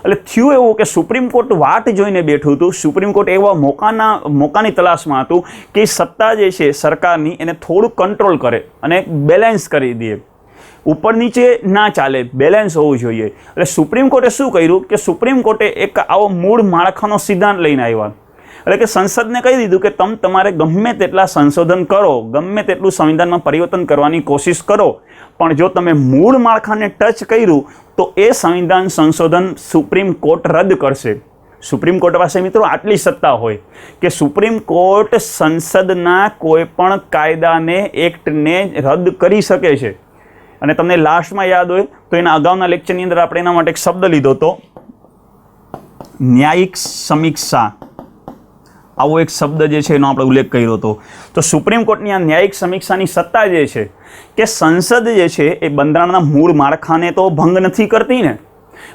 એટલે થયું એવું કે સુપ્રીમ કોર્ટ વાટ જોઈને બેઠું હતું. સુપ્રીમ કોર્ટ એવા મોકાની તલાશમાં હતું કે સત્તા જે છે સરકારની એને થોડુંક કંટ્રોલ કરે અને બેલેન્સ કરી દે. ઉપર નીચે ના ચાલે, બેલેન્સ હોવું જોઈએ. એટલે સુપ્રીમ કોર્ટે શું કર્યું કે સુપ્રીમ કોર્ટે એક આવો મૂળ માળખાનો સિદ્ધાંત લઈને આવ્યા. એટલે કે સંસદને કહી દીધું કે તમારે ગમે તેટલા સંશોધન કરો, ગમે તેટલું સંવિધાનમાં પરિવર્તન કરવાની કોશિશ કરો, પણ જો તમે મૂળ માળખાને ટચ કર્યું તો એ સંવિધાન સંશોધન સુપ્રીમ કોર્ટ રદ કરશે. સુપ્રીમ કોર્ટ પાસે મિત્રો આટલી સત્તા હોય કે સુપ્રીમ કોર્ટ સંસદના કોઈ પણ કાયદાને, એક્ટને રદ કરી શકે છે. અને તમને લાસ્ટમાં યાદ હોય તો એના અગાઉના લેક્ચરની અંદર આપણે એના માટે એક શબ્દ લીધો હતો, ન્યાયિક સમીક્ષા. આવો એક શબ્દ જે છે એનો આપણે ઉલ્લેખ કર્યો હતો. તો સુપ્રીમ કોર્ટની આ ન્યાયિક સમીક્ષાની સત્તા જે છે કે સંસદ જે છે એ બંધારણના મૂળ માળખાને તો ભંગ નથી કરતી ને,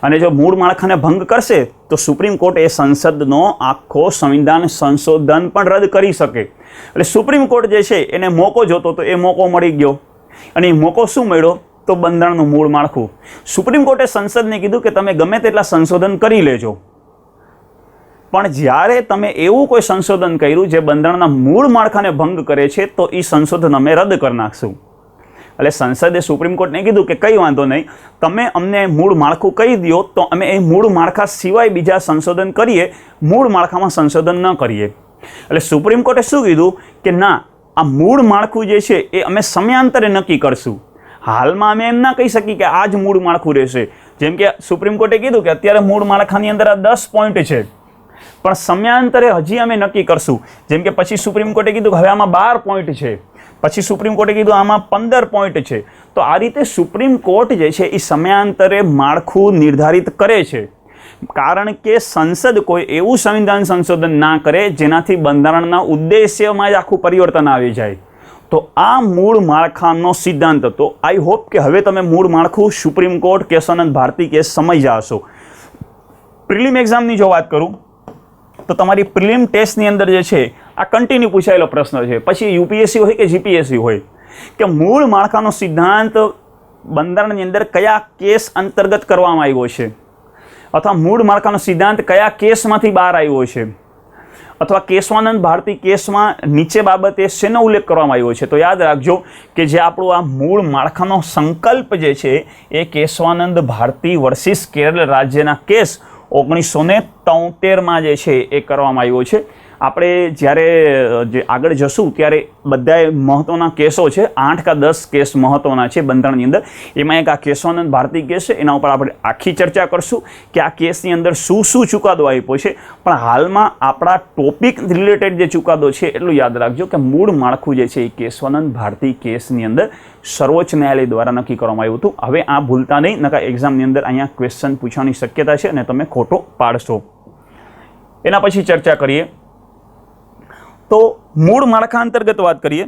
અને જો મૂળ માળખાને ભંગ કરશે તો સુપ્રીમ કોર્ટ એ સંસદનો આખો સંવિધાન સંશોધન પણ રદ કરી શકે. એટલે સુપ્રીમ કોર્ટ જે છે એને મોકો જોતો તો એ મોકો મળી ગયો, અને એ મોકો શું મળ્યો તો બંધારણનું મૂળ માળખું. સુપ્રીમ કોર્ટે સંસદને કીધું કે તમે ગમે તેટલા સંશોધન કરી લેજો, પણ જ્યારે તમે એવું કોઈ સંશોધન કર્યું જે બંધારણના મૂળ માળખાને ભંગ કરે છે તો એ સંશોધન અમે રદ કરી નાખશું. એટલે સંસદે સુપ્રીમ કોર્ટને કીધું કે કંઈ વાંધો નહીં, તમે અમને મૂળ માળખું કહી દો તો અમે એ મૂળ માળખા સિવાય બીજા સંશોધન કરીએ, મૂળ માળખામાં સંશોધન ન કરીએ. એટલે સુપ્રીમ કોર્ટે શું કીધું કે ના, આ મૂળ માળખું જે છે એ અમે સમયાંતરે નક્કી કરશું. હાલમાં અમે એમ ના કહી શકીએ કે આ જ મૂળ માળખું રહેશે. જેમ કે સુપ્રીમ કોર્ટે કીધું કે અત્યારે મૂળ માળખાની અંદર આ 10 પોઈન્ટ છે, પણ સમયાંતરે હજી અમે નક્કી કરશું. જેમ કે પછી સુપ્રીમ કોર્ટે કીધું કે હવે આમાં 12 પોઈન્ટ છે, પછી સુપ્રીમ કોર્ટે કીધું આમાં 15 પોઈન્ટ છે. તો આ રીતે સુપ્રીમ કોર્ટ જે છે એ સમયાંતરે માળખું નિર્ધારિત કરે છે, કારણ કે સંસદ કોઈ એવું સંવિધાન સંશોધન ના કરે જેનાથી બંધારણના ઉદ્દેશ્યમાં જ આખું પરિવર્તન આવી જાય. તો આ મૂળ માળખાનો સિદ્ધાંત હતો. આઈ હોપ કે હવે તમે મૂળ માળખું supreme court Keshavananda Bharati case સમજ્યા હશો. પ્રિલિમ એક્ઝામની જો વાત કરું તો તમારી પ્રિલિમ ટેસ્ટની અંદર જે છે આ કન્ટિન્યુ પૂછાયેલો પ્રશ્ન છે, પછી યુપીએસસી હોય કે જીપીએસસી હોય, કે મૂળ માળખાનો સિદ્ધાંત બંધારણની અંદર કયા કેસ અંતર્ગત કરવામાં આવ્યો છે, અથવા મૂળ માળખાનો સિદ્ધાંત કયા કેસમાંથી બહાર આવ્યો છે, અથવા કેશવાનંદ ભારતી કેસમાં નીચે બાબતે શેનો ઉલ્લેખ કરવામાં આવ્યો છે. તો યાદ રાખજો કે જે આપણું આ મૂળ માળખાનો સંકલ્પ જે છે એ કેશવાનંદ ભારતી વર્સિસ કેરળ રાજ્યના કેસ 1973માં જે છે એ કરવામાં આવ્યો છે. આપણે જ્યારે જે આગળ જશું ત્યારે બધાએ મહત્ત્વના કેસો છે, 8 કે 10 કેસ મહત્ત્વના છે બંધારણની અંદર. એમાં એક આ કેશવાનંદ ભારતી કેસ છે, એના ઉપર આપણે આખી ચર્ચા કરશું કે આ કેસની અંદર શું શું ચુકાદો આપ્યો છે. પણ હાલમાં આપણા ટોપિક રિલેટેડ જે ચુકાદો છે એટલું યાદ રાખજો કે મૂળ માળખું જે છે એ કેશવાનંદ ભારતી કેસની અંદર સર્વોચ્ચ ન્યાયાલય દ્વારા નક્કી કરવામાં આવ્યું હતું. હવે આ ભૂલતા નહીં, નકા એક્ઝામની અંદર અહીંયા ક્વેશ્ચન પૂછવાની શક્યતા છે અને તમે ખોટો પાડશો. એના પછી ચર્ચા કરીએ તો મૂળ માળખા અંતર્ગત વાત કરીએ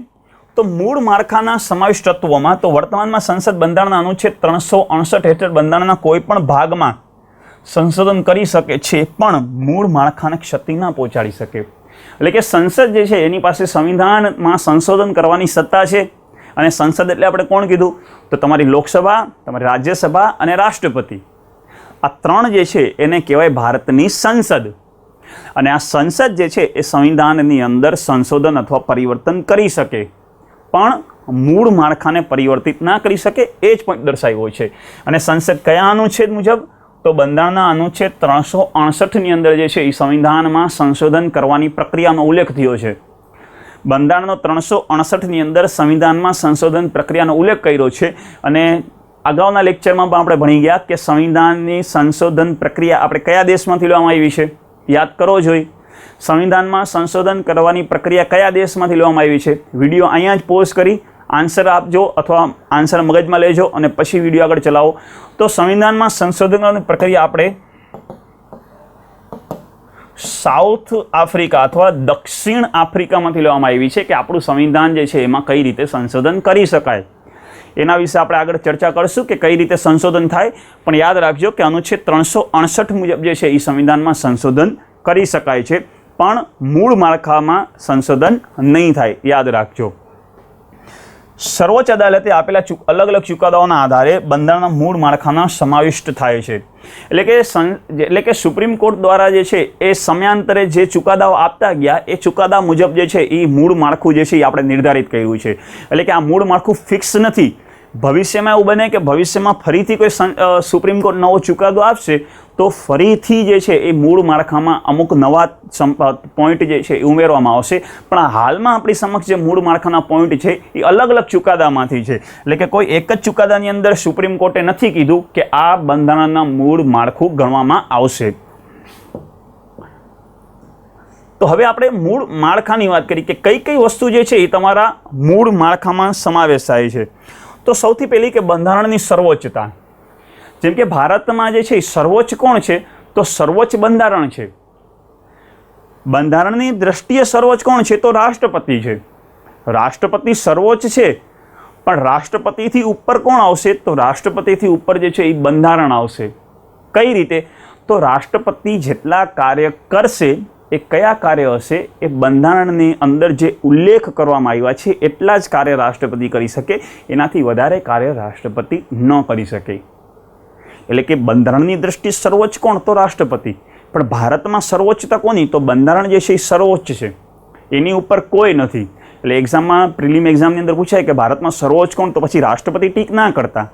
તો મૂળ માળખાના સમાવિષ્ટ તત્વોમાં તો વર્તમાનમાં સંસદ બંધારણના અનુચ્છેદ 368 હેઠળ બંધારણના કોઈ પણ ભાગમાં સંશોધન કરી શકે છે, પણ મૂળ માળખાને ક્ષતિ ના પહોંચાડી શકે. એટલે કે સંસદ જે છે એની પાસે સંવિધાનમાં સંશોધન કરવાની સત્તા છે, અને સંસદ એટલે આપણે કોણ કીધું તો તમારી લોકસભા, તમારી રાજ્યસભા અને રાષ્ટ્રપતિ. આ 3 જે છે એને કહેવાય ભારતની સંસદ. અને આ સંસદ જે છે એ સંવિધાનની અંદર સંશોધન અથવા પરિવર્તન કરી શકે, પણ મૂળ માળખાને પરિવર્તિત ના કરી શકે, એ જ પોઈન્ટ દર્શાવ્યો છે. અને સંસદ કયા અનુચ્છેદ મુજબ તો બંધારણના અનુચ્છેદ 368ની અંદર જે છે એ સંવિધાનમાં સંશોધન કરવાની પ્રક્રિયાનો ઉલ્લેખ થયો છે. બંધારણનો 368ની અંદર સંવિધાનમાં સંશોધન પ્રક્રિયાનો ઉલ્લેખ કર્યો છે. અને અગાઉના લેક્ચરમાં પણ આપણે ભણી ગયા કે સંવિધાનની સંશોધન પ્રક્રિયા આપણે કયા દેશમાંથી લેવામાં આવી છે, યાદ કરવો જોઈએ. સંવિધાનમાં સંશોધન કરવાની પ્રક્રિયા કયા દેશમાંથી લેવામાં આવી છે. વિડીયો અહીંયા જ પોઝ કરી આન્સર આપજો અથવા આન્સર મગજમાં લેજો અને પછી વિડીયો આગળ ચલાવો. તો સંવિધાનમાં સંશોધન કરવાની પ્રક્રિયા આપણે સાઉથ આફ્રિકા અથવા દક્ષિણ આફ્રિકામાંથી લેવામાં આવી છે, કે આપણું સંવિધાન જે છે એમાં કઈ રીતે સંશોધન કરી શકાય. એના વિશે આપણે આગળ ચર્ચા કરીશું કે કઈ રીતે સંશોધન થાય. પણ યાદ રાખજો કે અનુચ્છેદ 368 મુજબ જે છે એ સંવિધાનમાં સંશોધન કરી શકાય છે, પણ મૂળ માળખામાં સંશોધન નહીં થાય, યાદ રાખજો. સર્વોચ્ચ અદાલતે આપેલા અલગ અલગ ચુકાદાઓના આધારે બંધારણના મૂળ માળખાના સમાવિષ્ટ થાય છે. એટલે કે સુપ્રીમ કોર્ટ દ્વારા જે છે એ સમયાંતરે જે ચુકાદાઓ આપતા ગયા એ ચુકાદા મુજબ જે છે એ મૂળ માળખું જે છે એ આપણે નિર્ધારિત કર્યું છે. એટલે કે આ મૂળ માળખું ફિક્સ નથી. ભવિષ્યમાં એવું બને કે ભવિષ્યમાં ફરીથી કોઈ સુપ્રીમ કોર્ટ નવો ચુકાદો આપશે તો ફરીથી જે છે એ મૂળ માળખામાં અમુક નવા પોઈન્ટ જે છે એ ઉમેરવામાં આવશે. પણ હાલમાં આપણી સમક્ષ જે મૂળ માળખાના પોઈન્ટ છે એ અલગ અલગ ચુકાદામાંથી છે. એટલે કે કોઈ એક જ ચુકાદાની અંદર સુપ્રીમ કોર્ટે નથી કીધું કે આ બંધારણના મૂળ માળખું ગણવામાં આવશે. તો હવે આપણે મૂળ માળખાની વાત કરી કે કઈ કઈ વસ્તુ જે છે એ તમારા મૂળ માળખામાં સમાવેશ થાય છે. તો સૌથી પહેલી કે બંધારણની સર્વોચ્ચતા. જેમ કે ભારતમાં જે છે સર્વોચ્ચ કોણ છે તો સર્વોચ્ચ બંધારણ છે. બંધારણની દ્રષ્ટિએ સર્વોચ્ચ કોણ છે? તો રાષ્ટ્રપતિ છે. રાષ્ટ્રપતિ સર્વોચ્ચ છે, પણ રાષ્ટ્રપતિથી ઉપર કોણ આવશે? તો રાષ્ટ્રપતિથી ઉપર જે છે એ બંધારણ આવશે. કઈ રીતે? તો રાષ્ટ્રપતિ જેટલા કાર્ય કરશે એ કયા કાર્ય હશે? એ બંધારણની અંદર જે ઉલ્લેખ કરવામાં આવ્યા છે એટલા જ કાર્ય રાષ્ટ્રપતિ કરી શકે, એનાથી વધારે કાર્ય રાષ્ટ્રપતિ ન કરી શકે. એટલે કે બંધારણની દ્રષ્ટિએ સર્વોચ્ચ કોણ? તો રાષ્ટ્રપતિ. પણ ભારતમાં સર્વોચ્ચતા કોની? તો બંધારણ જે છે એ સર્વોચ્ચ છે, એની ઉપર કોઈ નથી. એટલે એક્ઝામમાં પ્રિલિમ એક્ઝામની અંદર પૂછાય કે ભારતમાં સર્વોચ્ચ કોણ? તો પછી રાષ્ટ્રપતિ ટીક ના કરતા.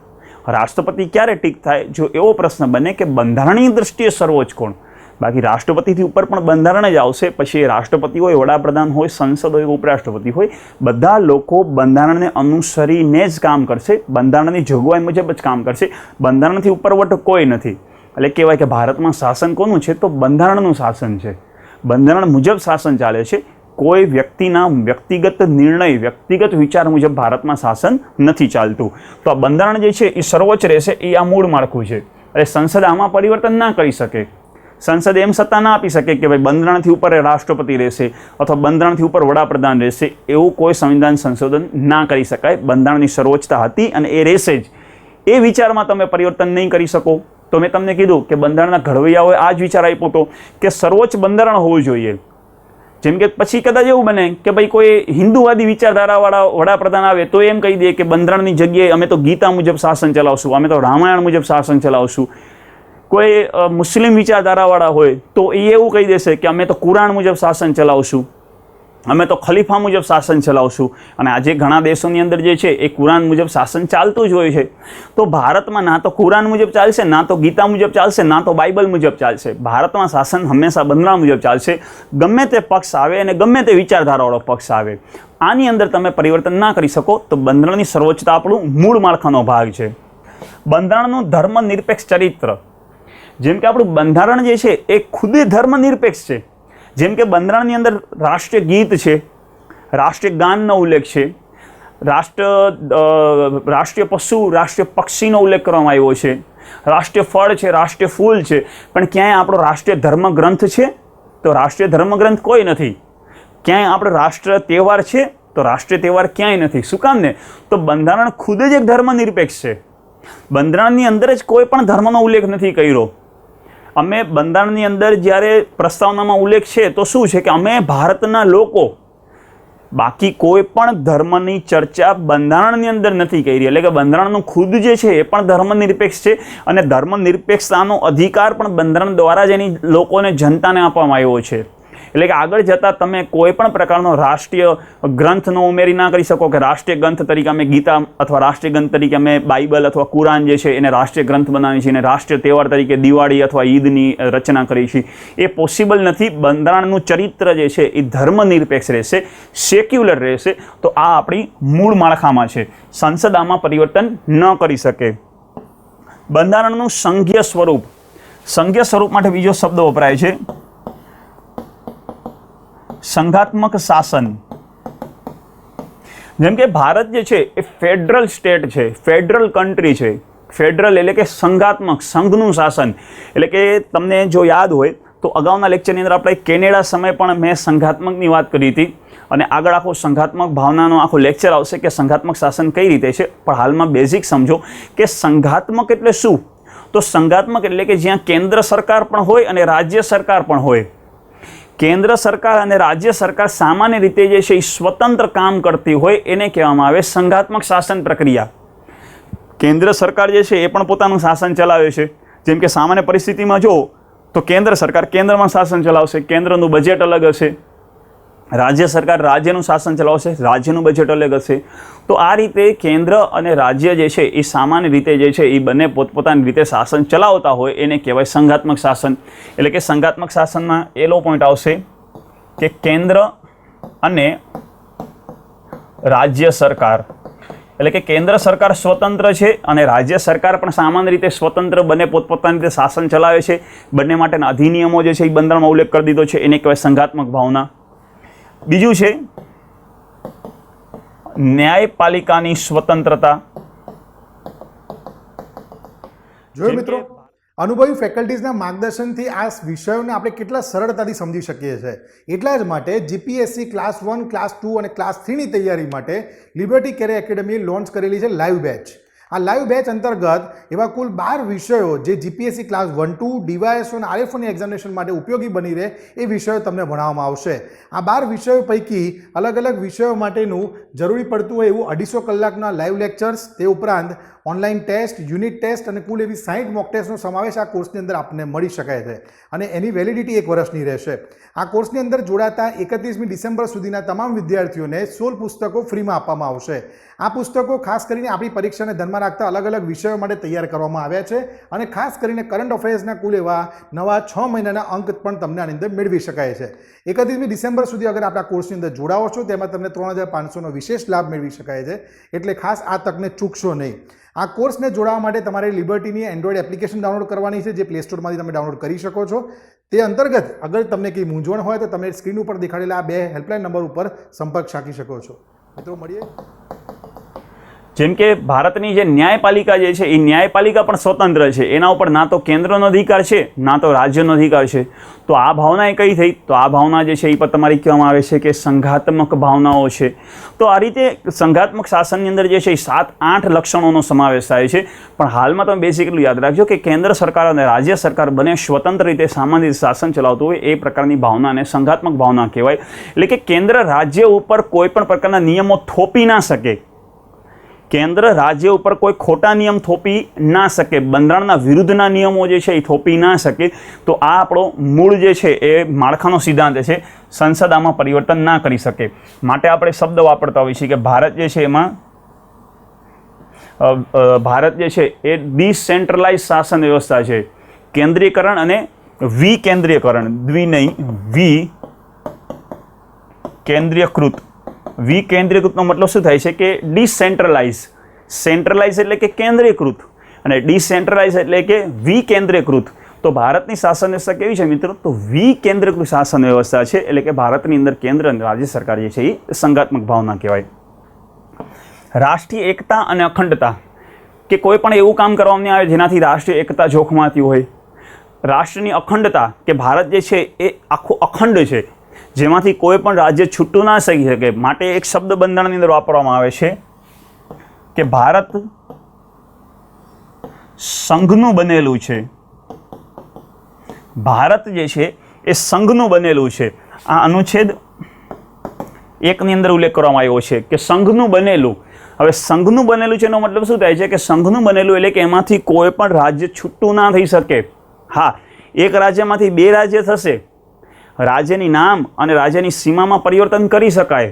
રાષ્ટ્રપતિ ક્યારે ટીક થાય? જો એવો પ્રશ્ન બને કે બંધારણની દ્રષ્ટિએ સર્વોચ્ચ કોણ. બાકી રાષ્ટ્રપતિથી ઉપર પણ બંધારણ જ આવશે. પછી રાષ્ટ્રપતિ હોય, વડાપ્રધાન હોય, સંસદ હોય, ઉપરાષ્ટ્રપતિ હોય, બધા લોકો બંધારણને અનુસરીને જ કામ કરશે, બંધારણની જોગવાઈ મુજબ જ કામ કરશે. બંધારણથી ઉપરવટ કોઈ નથી. એટલે કહેવાય કે ભારતમાં શાસન કોનું છે? તો બંધારણનું શાસન છે. બંધારણ મુજબ શાસન ચાલે છે. કોઈ વ્યક્તિના વ્યક્તિગત નિર્ણય, વ્યક્તિગત વિચાર મુજબ ભારતમાં શાસન નથી ચાલતું. તો આ બંધારણ જે છે એ સર્વોચ્ચ રહેશે. એ આ મૂળ માળખું છે. એટલે સંસદ આમાં પરિવર્તન ના કરી શકે. સંસદ એમ સત્તા ના આપી શકે કે ભાઈ બંધારણથી ઉપર રાષ્ટ્રપતિ રહેશે અથવા બંધારણથી ઉપર વડાપ્રધાન રહેશે. એવું કોઈ સંવિધાન સંશોધન ના કરી શકાય. બંધારણની સર્વોચ્ચતા હતી અને એ રહેશે જ. એ વિચારમાં તમે પરિવર્તન નહીં કરી શકો. તો મેં તમને કીધું કે બંધારણના ઘડવૈયાઓએ આ જ વિચાર આપ્યો હતો કે સર્વોચ્ચ બંધારણ હોવું જોઈએ. જેમ કે પછી કદાચ એવું બને કે ભાઈ કોઈ હિન્દુવાદી વિચારધારાવાળા વડાપ્રધાન આવે તો એમ કહી દે કે બંધારણની જગ્યાએ અમે તો ગીતા મુજબ શાસન ચલાવશું, અમે તો રામાયણ મુજબ શાસન ચલાવશું. કોઈ મુસ્લિમ વિચારધારાવાળા હોય તો એ એવું કહી દેશે કે અમે તો કુરાન મુજબ શાસન ચલાવશું, અમે તો ખલીફા મુજબ શાસન ચલાવશું. અને આજે ઘણા દેશોની અંદર જે છે એ કુરાન મુજબ શાસન ચાલતું જ હોય છે. તો ભારતમાં ના તો કુરાન મુજબ ચાલશે, ના તો ગીતા મુજબ ચાલશે, ના તો બાઇબલ મુજબ ચાલશે. ભારતમાં શાસન હંમેશા બંધારણ મુજબ ચાલશે. ગમે તે પક્ષ આવે અને ગમે તે વિચારધારાવાળો પક્ષ આવે, આની અંદર તમે પરિવર્તન ના કરી શકો. તો બંધારણની સર્વોચ્ચતા આપણું મૂળ માળખાનો ભાગ છે. બંધારણનું ધર્મનિરપેક્ષ ચરિત્ર. જેમ કે આપણું બંધારણ જે છે એ ખુદે ધર્મનિરપેક્ષ છે. જેમ કે બંધારણની અંદર રાષ્ટ્રીય ગીત છે, રાષ્ટ્રીય ગાનનો ઉલ્લેખ છે, રાષ્ટ્રીય પશુ, રાષ્ટ્રીય પક્ષીનો ઉલ્લેખ કરવામાં આવ્યો છે, રાષ્ટ્રીય ફળ છે, રાષ્ટ્રીય ફૂલ છે. પણ ક્યાંય આપણો રાષ્ટ્રીય ધર્મગ્રંથ છે? તો રાષ્ટ્રીય ધર્મગ્રંથ કોઈ નથી. ક્યાંય આપણો રાષ્ટ્રીય તહેવાર છે? તો રાષ્ટ્રીય તહેવાર ક્યાંય નથી. શું કામ ને? તો બંધારણ ખુદ જ એક ધર્મનિરપેક્ષ છે. બંધારણની અંદર જ કોઈ પણ ધર્મનો ઉલ્લેખ નથી કર્યો. અમે બંધારણની અંદર જ્યારે પ્રસ્તાવનામાં ઉલ્લેખ છે તો શું છે કે અમે ભારતના લોકો, બાકી કોઈ પણ ધર્મની ચર્ચા બંધારણની અંદર નથી કરી. એટલે કે બંધારણનું ખુદ જે છે એ પણ ધર્મનિરપેક્ષ છે અને ધર્મનિરપેક્ષતાનો અધિકાર પણ બંધારણ દ્વારા જ એની લોકોને, જનતાને આપવામાં આવ્યો છે. એટલે કે આગળ જતાં તમે કોઈ પણ પ્રકારનો રાષ્ટ્રીય ગ્રંથનો ઉમેરી ના કરી શકો કે રાષ્ટ્રીય ગ્રંથ તરીકે અમે ગીતા અથવા રાષ્ટ્રીય ગ્રંથ તરીકે અમે બાઇબલ અથવા કુરાન જે છે એને રાષ્ટ્રીય ગ્રંથ બનાવી છે અને રાષ્ટ્રીય તહેવાર તરીકે દિવાળી અથવા ઈદની રચના કરી છે. એ પોસિબલ નથી. બંધારણનું ચરિત્ર જે છે એ ધર્મનિરપેક્ષ રહેશે, સેક્યુલર રહેશે. તો આ આપણી મૂળ માળખામાં છે. સંસદ આમાં પરિવર્તન ન કરી શકે. બંધારણનું સંઘીય સ્વરૂપ. સંઘીય સ્વરૂપ માટે બીજો શબ્દ વપરાય છે સંઘાત્મક શાસન. જેમ કે ભારત જે છે એ ફેડરલ સ્ટેટ છે, ફેડરલ કન્ટ્રી છે. ફેડરલ એટલે કે સંઘાત્મક, સંઘનું શાસન. એટલે કે તમને જો યાદ હોય તો અગાઉના લેક્ચરની અંદર આપણે કેનેડા સમય પણ મેં સંઘાત્મકની વાત કરી હતી અને આગળ આખો સંઘાત્મક ભાવનાનો આખો લેક્ચર આવશે કે સંઘાત્મક શાસન કઈ રીતે છે. પણ હાલમાં બેઝિક સમજો કે સંઘાત્મક એટલે શું. તો સંઘાત્મક એટલે કે જ્યાં કેન્દ્ર સરકાર પણ હોય અને રાજ્ય સરકાર પણ હોય. કેન્દ્ર સરકાર અને રાજ્ય સરકાર સામાન્ય રીતે જે છે એ સ્વતંત્ર કામ કરતી હોય એને કહેવામાં આવે સંઘાત્મક શાસન પ્રક્રિયા. કેન્દ્ર સરકાર જે છે એ પણ પોતાનું શાસન ચલાવે છે. જેમ કે સામાન્ય પરિસ્થિતિમાં જો તો કેન્દ્ર સરકાર કેન્દ્રમાં શાસન ચલાવશે, કેન્દ્રનું બજેટ અલગ હશે. રાજ્ય સરકાર રાજ્યનું શાસન ચલાવશે, રાજ્યનું બજેટ અલગ હશે. તો આ રીતે કેન્દ્ર અને રાજ્ય જે છે એ સામાન્ય રીતે જે છે એ બંને પોતપોતાની રીતે શાસન ચલાવતા હોય એને કહેવાય સંઘાત્મક શાસન. એટલે કે સંઘાત્મક શાસનમાં એલો પોઈન્ટ આવશે કે કેન્દ્ર અને રાજ્ય સરકાર. એટલે કે કેન્દ્ર સરકાર સ્વતંત્ર છે અને રાજ્ય સરકાર પણ સામાન્ય રીતે સ્વતંત્ર, બંને પોતપોતાની રીતે શાસન ચલાવે છે. બંને માટેના અધિનિયમો જે છે એ બંધારણમાં ઉલ્લેખ કરી દીધો છે, એને કહેવાય સંઘાત્મક ભાવના. બીજું છે ન્યાયપાલિકાની સ્વતંત્રતા. જોયું મિત્રો, અનુભવી ફેકલ્ટીઝના માર્ગદર્શનથી આ વિષયોને આપણે કેટલા સરળતાથી સમજી શકીએ છીએ. એટલા જ માટે જીપીએસસી ક્લાસ 1, ક્લાસ 2 અને ક્લાસ 3ની તૈયારી માટે લિબર્ટી કેરિયર એકેડમીએ લોન્ચ કરેલી છે લાઈવ બેચ. આ લાઈવ બેચ અંતર્ગત એવા કુલ 12 વિષયો જે જીપીએસસી ક્લાસ 1, 2, ડીવાયએસઓ અને આરએફઓની એક્ઝામિનેશન માટે ઉપયોગી બની રહે એ વિષયો તમને ભણાવવામાં આવશે. આ 12 વિષયો પૈકી અલગ અલગ વિષયો માટેનું જરૂરી પડતું હોય એવું 250 કલાકના લાઈવ લેક્ચર્સ, તે ઉપરાંત ઓનલાઈન ટેસ્ટ, યુનિટ ટેસ્ટ અને કુલ એવી 60 મોક ટેસ્ટનો સમાવેશ આ કોર્સની અંદર આપણને મળી શકાય છે અને એની વેલિડિટી 1 વર્ષની રહેશે. આ કોર્સની અંદર જોડાતા 31મી ડિસેમ્બર સુધીના તમામ વિદ્યાર્થીઓને 16 પુસ્તકો ફ્રીમાં આપવામાં આવશે. આ પુસ્તકો ખાસ કરીને આપણી પરીક્ષાને ધ્યાનમાં રાખતા અલગ અલગ વિષયો માટે તૈયાર કરવામાં આવ્યા છે અને ખાસ કરીને કરંટ અફેર્સના કુલ એવા નવા 6 મહિનાના અંક પણ તમને આની અંદર મેળવી શકાય છે. 31મી ડિસેમ્બર સુધી અગર આપણા કોર્સની અંદર જોડાવો છો તેમાં તમને 3500નો વિશેષ લાભ મેળવી શકાય છે, એટલે ખાસ આ તકને ચૂકશો નહીં. આ કોર્સને જોડાવા માટે તમારે લિબર્ટીની એન્ડ્રોઈડ એપ્લિકેશન ડાઉનલોડ કરવાની છે, જે પ્લે સ્ટોરમાંથી તમે ડાઉનલોડ કરી શકો છો. તે અંતર્ગત અગર તમને કંઈ મૂંઝવણ હોય તો તમે સ્ક્રીન ઉપર દેખાડેલા આ 2 હેલ્પલાઇન નંબર ઉપર સંપર્ક સાધી શકો છો. મિત્રો મળીએ. જેમ કે ભારતની જે ન્યાયપાલિકા જે છે એ ન્યાયપાલિકા પણ સ્વતંત્ર છે, એના ઉપર ના તો કેન્દ્રનો અધિકાર છે ના તો રાજ્યનો અધિકાર છે. તો આ ભાવના એ કઈ થઈ? તો આ ભાવના જે છે એ પર તમારી કહેવામાં આવે છે કે સંઘાત્મક ભાવનાઓ છે. તો આ રીતે સંઘાત્મક શાસનની અંદર જે છે એ 7-8 લક્ષણોનો સમાવેશ થાય છે. પણ હાલમાં તમે બેસિક એટલું યાદ રાખજો કે કેન્દ્ર સરકાર અને રાજ્ય સરકાર બંને સ્વતંત્ર રીતે સામાન્ય શાસન ચલાવતું હોય એ પ્રકારની ભાવનાને સંઘાત્મક ભાવના કહેવાય. એટલે કે કેન્દ્ર રાજ્ય ઉપર કોઈ પણ પ્રકારના નિયમો થોપી ના શકે, કેન્દ્ર રાજ્ય ઉપર કોઈ ખોટા નિયમ થોપી ના શકે, બંધારણના વિરુદ્ધના નિયમો જે છે એ થોપી ના શકે. તો આ આપણો મૂળ જે છે એ માળખાનો સિદ્ધાંત છે. સંસદ આમાં પરિવર્તન ના કરી શકે. માટે આપણે શબ્દ વાપરતા હોઈએ છીએ કે ભારત જે છે એમાં ભારત જે છે એ ડિસેન્ટ્રલાઇઝ શાસન વ્યવસ્થા છે. કેન્દ્રીયકરણ અને વિકેન્દ્રીયકરણ, દ્વિ નહીં, વિકેન્દ્રીયકૃત. વિકેન્દ્રીયકૃતનો મતલબ શું થાય છે કે ડિસેન્ટ્રલાઇઝ. સેન્ટ્રલાઇઝ એટલે કે કેન્દ્રીયકૃત અને ડિસેન્ટ્રલાઇઝ એટલે કે વિકેન્દ્રીયકૃત. તો ભારતની શાસન વ્યવસ્થા કેવી છે મિત્રો? તો વિકેન્દ્રીયકૃત શાસન વ્યવસ્થા છે. એટલે કે ભારતની અંદર કેન્દ્ર અને રાજ્ય સરકાર જે છે એ સંઘાત્મક ભાવના કહેવાય. રાષ્ટ્રીય એકતા અને અખંડતા, કે કોઈ પણ એવું કામ કરવામાં નહીં આવે જેનાથી રાષ્ટ્રીય એકતા જોખમાતી હોય. રાષ્ટ્રની અખંડતા, કે ભારત જે છે એ આખું અખંડ છે, જેમાંથી કોઈ પણ રાજ્ય છૂટું ના થઈ શકે. માટે એક શબ્દ બંધારણની અંદર વાપરવામાં આવે છે કે ભારત સંઘનું બનેલું છે. ભારત જે છે એ સંઘનું બનેલું છે. આ અનુચ્છેદ 1ની અંદર ઉલ્લેખ કરવામાં આવ્યો છે કે સંઘનું બનેલું. હવે સંઘનું બનેલું છે એનો મતલબ શું થાય છે કે સંઘનું બનેલું એટલે કે એમાંથી કોઈ પણ રાજ્ય છૂટું ના થઈ શકે. હા, એક રાજ્યમાંથી 2 રાજ્ય થશે, રાજ્યની નામ અને રાજ્યની સીમામાં પરિવર્તન કરી શકાય,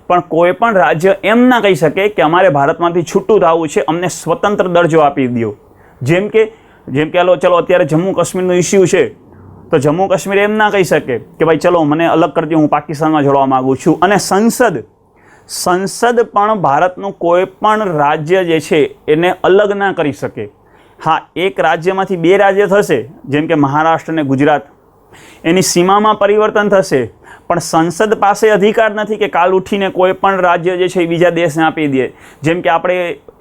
પણ કોઈ પણ રાજ્ય એમ ના કહી શકે કે અમારે ભારતમાંથી છૂટું થવું છે, અમને સ્વતંત્ર દરજ્જો આપી દો. જેમ કે ચલો અત્યારે જમ્મુ કાશ્મીરનો ઇસ્યુ છે, તો જમ્મુ કાશ્મીર એમ ના કહી શકે કે ભાઈ ચલો મને અલગ કરી દો, હું પાકિસ્તાનમાં જોડવા માગું છું. અને સંસદ પણ ભારતનું કોઈ પણ રાજ્ય જે છે એને અલગ ના કરી શકે. હા, એક રાજ્યમાંથી 2 રાજ્ય થશે, જેમ કે મહારાષ્ટ્ર અને ગુજરાત, એની સીમામાં પરિવર્તન થશે, પણ સંસદ પાસે અધિકાર નથી કે કાલ ઉઠીને કોઈ પણ રાજ્ય જે છે એ બીજા દેશને આપી દે. જેમ કે આપણે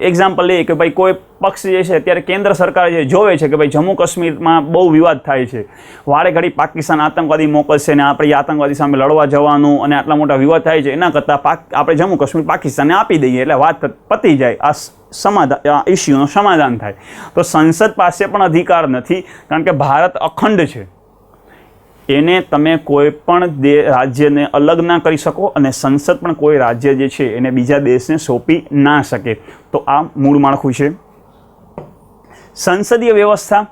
એક્ઝામ્પલ લઈએ કે ભાઈ કોઈ પક્ષ જે છે અત્યારે કેન્દ્ર સરકાર જે જોવે છે કે ભાઈ જમ્મુ કાશ્મીરમાં બહુ વિવાદ થાય છે, વારે ઘડી પાકિસ્તાન આતંકવાદી મોકલશે ને આપણે આતંકવાદી સામે લડવા જવાનું અને આટલા મોટા વિવાદ થાય છે, એના કરતાં આપણે જમ્મુ કાશ્મીર પાકિસ્તાનને આપી દઈએ એટલે વાત પતી જાય, આ ઇસ્યુનું સમાધાન થાય. તો સંસદ પાસે પણ અધિકાર નથી, કારણ કે ભારત અખંડ છે. એને તમે કોઈ પણ રાજ્યને અલગ ના કરી શકો અને સંસદ પણ કોઈ રાજ્ય જે છે એને બીજા દેશને સોંપી ના શકે. તો આ મૂળ માળખું છે. સંસદીય વ્યવસ્થા,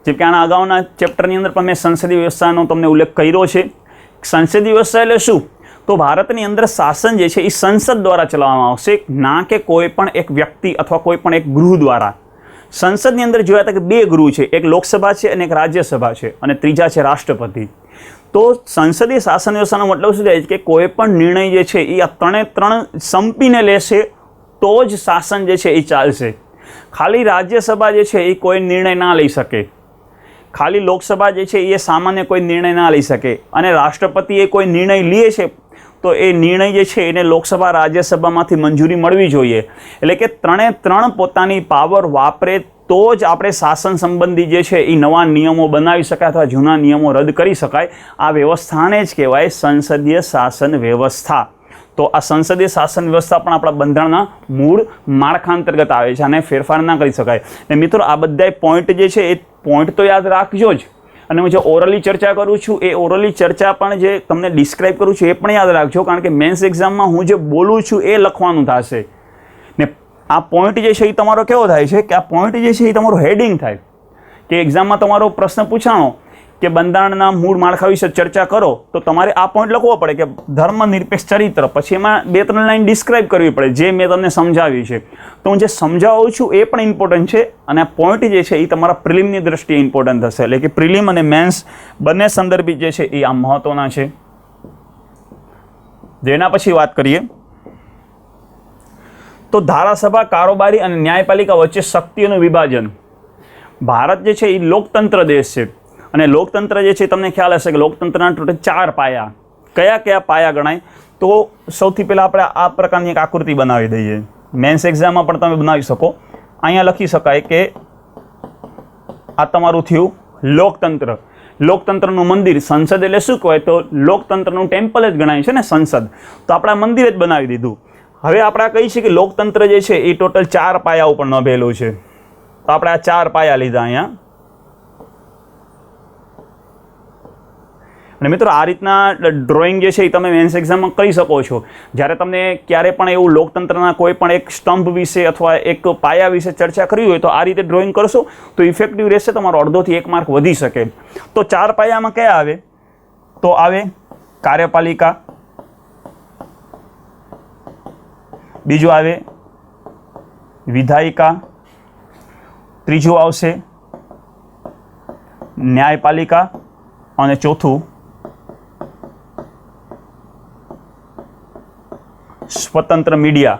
જેમ કે આના અગાઉના ચેપ્ટરની અંદર પણ મેં સંસદીય વ્યવસ્થાનો તમને ઉલ્લેખ કર્યો છે. સંસદીય વ્યવસ્થા એટલે શું? તો ભારતની અંદર શાસન જે છે એ સંસદ દ્વારા ચલાવવામાં આવશે, ના કે કોઈ પણ એક વ્યક્તિ અથવા કોઈ પણ એક ગૃહ દ્વારા. સંસદની અંદર જોયા હતા કે 2 ગૃહ છે, એક લોકસભા છે અને એક રાજ્યસભા છે, અને ત્રીજા છે રાષ્ટ્રપતિ. તો સંસદીય શાસન વ્યવસ્થાનો મતલબ શું થાય છે કે કોઈ પણ નિર્ણય જે છે એ આ 3 સંપીને લેશે તો જ શાસન જે છે એ ચાલશે. ખાલી રાજ્યસભા જે છે એ કોઈ નિર્ણય ના લઈ શકે, ખાલી લોકસભા જે છે એ સામાન્ય કોઈ નિર્ણય ના લઈ શકે, અને રાષ્ટ્રપતિ એ કોઈ નિર્ણય લે છે તો એ નિર્ણય જે છે એને લોકસભા રાજ્યસભામાંથી મંજૂરી મળવી જોઈએ. એટલે કે 3 પોતાની પાવર વાપરે તો જ આપણે શાસન સંબંધી જે છે એ નવા નિયમો બનાવી શકાય અથવા જૂના નિયમો રદ કરી શકાય. આ વ્યવસ્થાને જ કહેવાય સંસદીય શાસન વ્યવસ્થા. તો આ સંસદીય શાસન વ્યવસ્થા પણ આપણા બંધારણના મૂળ માળખા અંતર્ગત આવે છે અને ફેરફાર ના કરી શકાય. ને મિત્રો આ બધા પોઈન્ટ જે છે એ પોઈન્ટ તો યાદ રાખજો જ, અને હું જે ઓરલી ચર્ચા કરું છું એ ઓરલી ચર્ચા પણ જે તમને ડિસ્ક્રાઇબ કરું છું એ પણ યાદ રાખજો, કારણ કે મેન્સ એક્ઝામમાં હું જે બોલું છું એ લખવાનું થશે. ને આ પોઈન્ટ જે છે એ તમારો કેવો થાય છે કે આ પોઈન્ટ જે છે એ તમારું હેડિંગ થાય કે એક્ઝામમાં તમારો પ્રશ્ન પૂછાણો કે બંધારણના મૂળ માળખા વિશે ચર્ચા કરો, તો તમારે આ પોઈન્ટ લખવો પડે કે ધર્મનિરપેક્ષ ચરિત્ર, પછી એમાં 2-3 લાઈન ડિસ્ક્રાઇબ કરવી પડે જે મેં તમને સમજાવી છે. તો હું જે સમજાવું છું એ પણ ઇમ્પોર્ટન્ટ છે, અને આ પોઈન્ટ જે છે એ તમારા પ્રિલિમની દ્રષ્ટિએ ઇમ્પોર્ટન્ટ થશે. એટલે કે પ્રિલિમ અને મેન્સ બંને સંદર્ભિત જે છે એ આ મહત્વના છે. જેના પછી વાત કરીએ તો ધારાસભા, કારોબારી અને ન્યાયપાલિકા વચ્ચે શક્તિઓનું વિભાજન. ભારત જે છે એ લોકતંત્ર દેશ છે, અને લોકતંત્ર જે છે તમને ખ્યાલ હશે કે લોકતંત્રના ટોટલ 4 પાયા. કયા કયા પાયા ગણાય? તો સૌથી પહેલાં આપણે આ પ્રકારની એક આકૃતિ બનાવી દઈએ. મેન્સ એક્ઝામમાં પણ તમે બનાવી શકો. અહીંયા લખી શકાય કે આ તમારું થયું લોકતંત્ર. લોકતંત્રનું મંદિર. સંસદ એટલે શું કહેવાય? તો લોકતંત્રનું ટેમ્પલ જ ગણાય છે ને સંસદ. તો આપણે આ મંદિર જ બનાવી દીધું. હવે આપણે કહી છીએ કે લોકતંત્ર જે છે એ ટોટલ 4 પાયા ઉપર નભેલું છે. તો આપણે આ 4 પાયા લીધા અહીંયા. અને મિત્રો આ રીતના ડ્રોઈંગ જે છે એ તમે મેન્સ એક્ઝામમાં કરી શકો છો. જ્યારે તમને ક્યારે પણ એવું લોકતંત્રના કોઈ પણ એક સ્તંભ વિશે અથવા એક પાયા વિશે ચર્ચા કરવી હોય તો આ રીતે ડ્રોઈંગ કરશો તો ઇફેક્ટિવ રહેશે, તમારો અડધોથી 1 માર્ક વધી શકે. તો 4 પાયામાં કયા આવે? તો આવે કાર્યપાલિકા, બીજું આવે વિધાયિકા, ત્રીજું આવશે ન્યાયપાલિકા, અને ચોથું સ્વતંત્ર મીડિયા.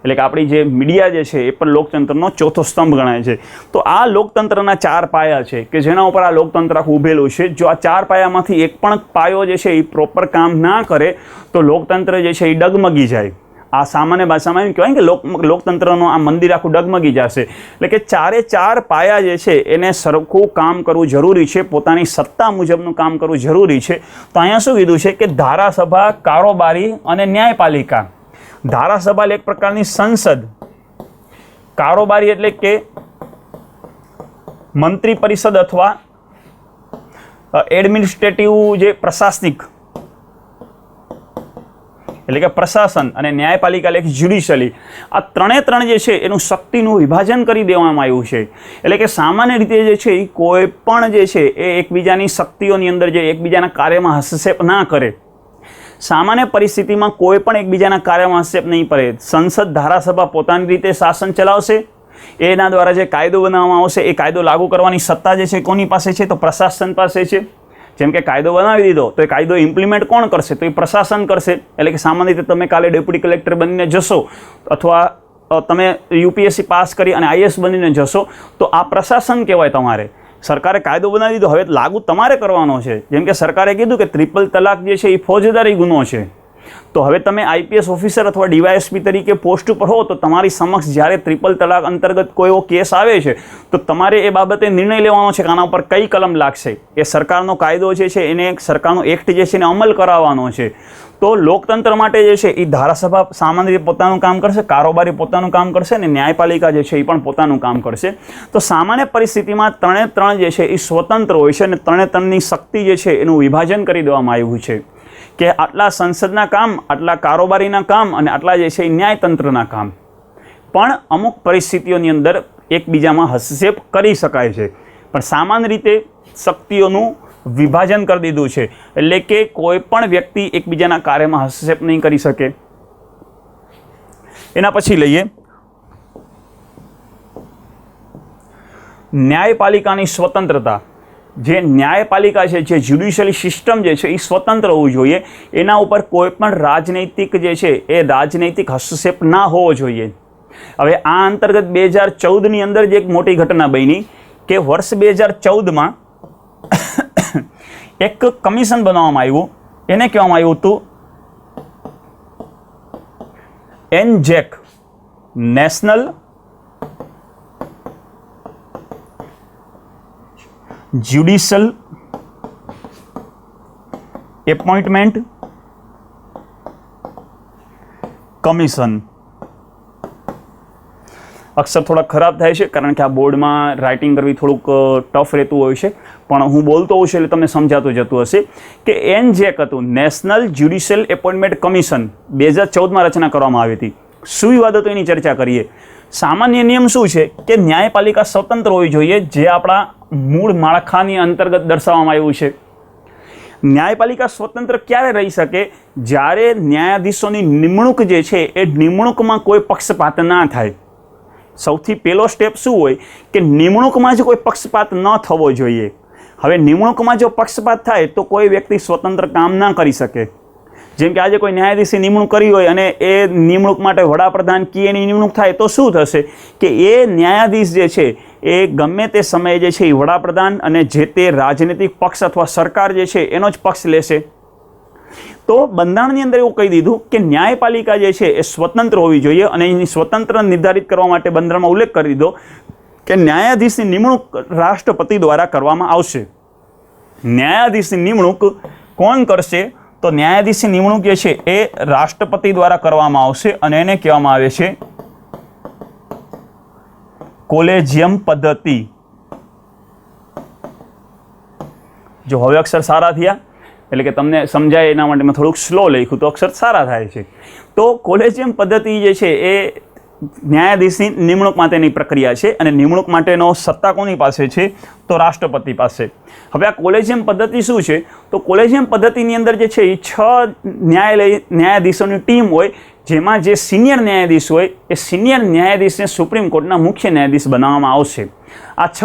એટલે કે આપણી જે મીડિયા જે છે એ પણ લોકતંત્રનો ચોથો સ્તંભ ગણાય છે. તો આ લોકતંત્રના 4 પાયા છે કે જેના ઉપર આ લોકતંત્ર આખું ઊભેલું છે. જો આ 4 પાયામાંથી એક પણ પાયો જે છે એ પ્રોપર કામ ના કરે તો લોકતંત્ર જે છે એ ડગમગી જાય. આ સામાન્ય ભાષામાં એમ કહેવાય કે લોકતંત્રનું આ મંદિર આખું ડગમગી જશે. એટલે કે 4 પાયા જે છે એને સરખું કામ કરવું જરૂરી છે, પોતાની સત્તા મુજબનું કામ કરવું જરૂરી છે. તો અહીંયા શું કીધું છે કે ધારાસભા, કારોબારી અને ન્યાયપાલિકા. ધારાસભા એક પ્રકારની સંસદ, કારોબારી એટલે કે મંત્રી પરિષદ અથવા એડમિનિસ્ટ્રેટિવ જે પ્રશાસનિક એટલે કે પ્રશાસન, અને ન્યાયપાલિકા એટલે કે જ્યુડિશિયલી. આ ત્રણ જે છે એનું શક્તિનું વિભાજન કરી દેવામાં આવ્યું છે. એટલે કે સામાન્ય રીતે જે છે એ કોઈ પણ જે છે એ એકબીજાની શક્તિઓની અંદર જે એકબીજાના કાર્યમાં હસ્તક્ષેપ ના કરે. સામાન્ય પરિસ્થિતિમાં કોઈ પણ એકબીજાના કાર્યમાં હસ્તક્ષેપ નહીં કરે. સંસદ, ધારાસભા પોતાની રીતે શાસન ચલાવશે. એના દ્વારા જે કાયદો બનાવવામાં આવશે એ કાયદો લાગુ કરવાની સત્તા જે છે કોની પાસે છે? તો પ્રશાસન પાસે છે. જેમ કે કાયદો બનાવી દીધો તો એ કાયદો ઇમ્પ્લિમેન્ટ કોણ કરશે? તો એ પ્રશાસન કરશે. એટલે કે સામાન્ય રીતે તમે કાલે ડેપ્યુટી કલેક્ટર બનીને જશો અથવા તમે યુપીએસસી પાસ કરી અને આઈએએસ બનીને જશો તો આ પ્રશાસન કહેવાય. તમારે સરકારે કાયદો બનાવી દીધો, હવે લાગુ તમારે કરવાનો છે. જેમ કે સરકારે કીધું કે ટ્રિપલ તલાક જે છે એ ફોજદારી ગુનો છે. તો હવે તમે આઈપીએસ ઓફિસર અથવા ડીવાયએસપી તરીકે પોસ્ટ ઉપર હો તો તમારી સમક્ષ જ્યારે ટ્રિપલ તલાક અંતર્ગત કોઈ એવો કેસ આવે છે તો તમારે એ બાબતે નિર્ણય લેવાનો છે કે આના ઉપર કઈ કલમ લાગશે. એ સરકારનો કાયદો જે છે એને સરકારનો એક્ટ જે છે એને અમલ કરાવવાનો છે. તો લોકતંત્ર માટે જે છે એ ધારાસભા સામાન્ય રીતે પોતાનું કામ કરશે, કારોબારી પોતાનું કામ કરશે, અને ન્યાયપાલિકા જે છે એ પણ પોતાનું કામ કરશે. તો સામાન્ય પરિસ્થિતિમાં 3 જે છે એ સ્વતંત્ર હોય છે, અને 3ની શક્તિ જે છે એનું વિભાજન કરી દેવામાં આવ્યું છે કે આટલા સંસદના કામ, આટલા કારોબારીના કામ અને આટલા જે છે એ ન્યાયતંત્રના કામ. પણ અમુક પરિસ્થિતિઓની અંદર એકબીજામાં હસ્તક્ષેપ કરી શકાય છે, પણ સામાન્ય રીતે શક્તિઓનું વિભાજન કરી દીધું છે. એટલે કે કોઈ પણ વ્યક્તિ એકબીજાના કાર્યમાં હસ્તક્ષેપ નહીં કરી શકે. એના પછી લઈએ ન્યાયપાલિકાની સ્વતંત્રતા. જે ન્યાયપાલિકા છે, જે જ્યુડિશિયલ સિસ્ટમ જે છે એ સ્વતંત્ર હોવું જોઈએ. એના ઉપર કોઈ પણ રાજનૈતિક જે છે એ રાજનૈતિક હસ્તક્ષેપ ના હોવો જોઈએ. હવે આ અંતર્ગત 2014ની અંદર જે એક મોટી ઘટના બની કે વર્ષ 2014માં એક કમિશન બનાવવામાં આવ્યું. એને કહેવામાં આવ્યું હતું NJEC, national judicial appointment commission. અક્ષર થોડા ખરાબ થાય છે કારણ કે આ બોર્ડમાં રાઇટિંગ કરવી થોડુંક ટફ રહેતું હોય છે, પણ હું બોલતો હોઉં છું એટલે તમને સમજાતું જતું હશે કે NJEC હતું, નેશનલ જ્યુડિશિયલ એપોઇન્ટમેન્ટ કમિશન, 2014માં રચના કરવામાં આવી હતી. શું વિવાદ હતો એની ચર્ચા કરીએ. સામાન્ય નિયમ શું છે કે ન્યાયપાલિકા સ્વતંત્ર હોવી જોઈએ, જે આપણા મૂળ માળખાની અંતર્ગત દર્શાવવામાં આવ્યું છે. ન્યાયપાલિકા સ્વતંત્ર ક્યારે રહી શકે? જ્યારે ન્યાયાધીશોની નિમણૂક જે છે એ નિમણૂકમાં કોઈ પક્ષપાત ના થાય. સૌથી પહેલો સ્ટેપ શું હોય કે નિમણૂકમાં જ કોઈ પક્ષપાત ન થવો જોઈએ. હવે નિમણૂકમાં જો પક્ષપાત થાય તો કોઈ વ્યક્તિ સ્વતંત્ર કામ ના કરી શકે. જેમ કે આજે કોઈ ન્યાયાધીશની નિમણૂક કરી હોય અને એ નિમણૂક માટે વડાપ્રધાન કી એની નિમણૂક થાય તો શું થશે કે એ ન્યાયાધીશ જે છે એ ગમે તે સમયે જે છે એ વડાપ્રધાન અને જે તે રાજનીતિક પક્ષ અથવા સરકાર જે છે એનો જ પક્ષ લેશે. તો બંધારણની અંદર એવું કહી દીધું કે ન્યાયપાલિકા જે છે એ સ્વતંત્ર હોવી જોઈએ અને એની સ્વતંત્ર નિર્ધારિત કરવા માટે બંધારણમાં ઉલ્લેખ કરી દીધો કે ન્યાયાધીશની નિમણૂક રાષ્ટ્રપતિ દ્વારા કરવામાં આવશે. ન્યાયાધીશની નિમણૂક કોણ કરશે? તો ન્યાયાધીશની નિમણૂક જે છે એ રાષ્ટ્રપતિ દ્વારા કરવામાં આવશે અને એને કહેવામાં આવે છે કોલેજિયમ પદ્ધતિ. જો હવે અક્ષર સારા થયા, એટલે કે તમને સમજાય એના માટે મેં થોડુંક સ્લો લખ્યું તો અક્ષર સારા થાય છે. તો કોલેજિયમ પદ્ધતિ જે છે એ ન્યાયાધીશની નિમણૂક માટેની પ્રક્રિયા છે અને નિમણૂક માટેનો સત્તા કોની પાસે છે? તો રાષ્ટ્રપતિ પાસે. હવે આ કોલેજિયમ પદ્ધતિ શું છે? તો કોલેજિયમ પદ્ધતિની અંદર જે છે એ 6 ન્યાયાધીશોની ટીમ હોય, જેમાં જે સિનિયર ન્યાયાધીશ હોય એ સિનિયર ન્યાયાધીશને સુપ્રીમ કોર્ટના મુખ્ય ન્યાયાધીશ બનાવવામાં આવશે. આ છ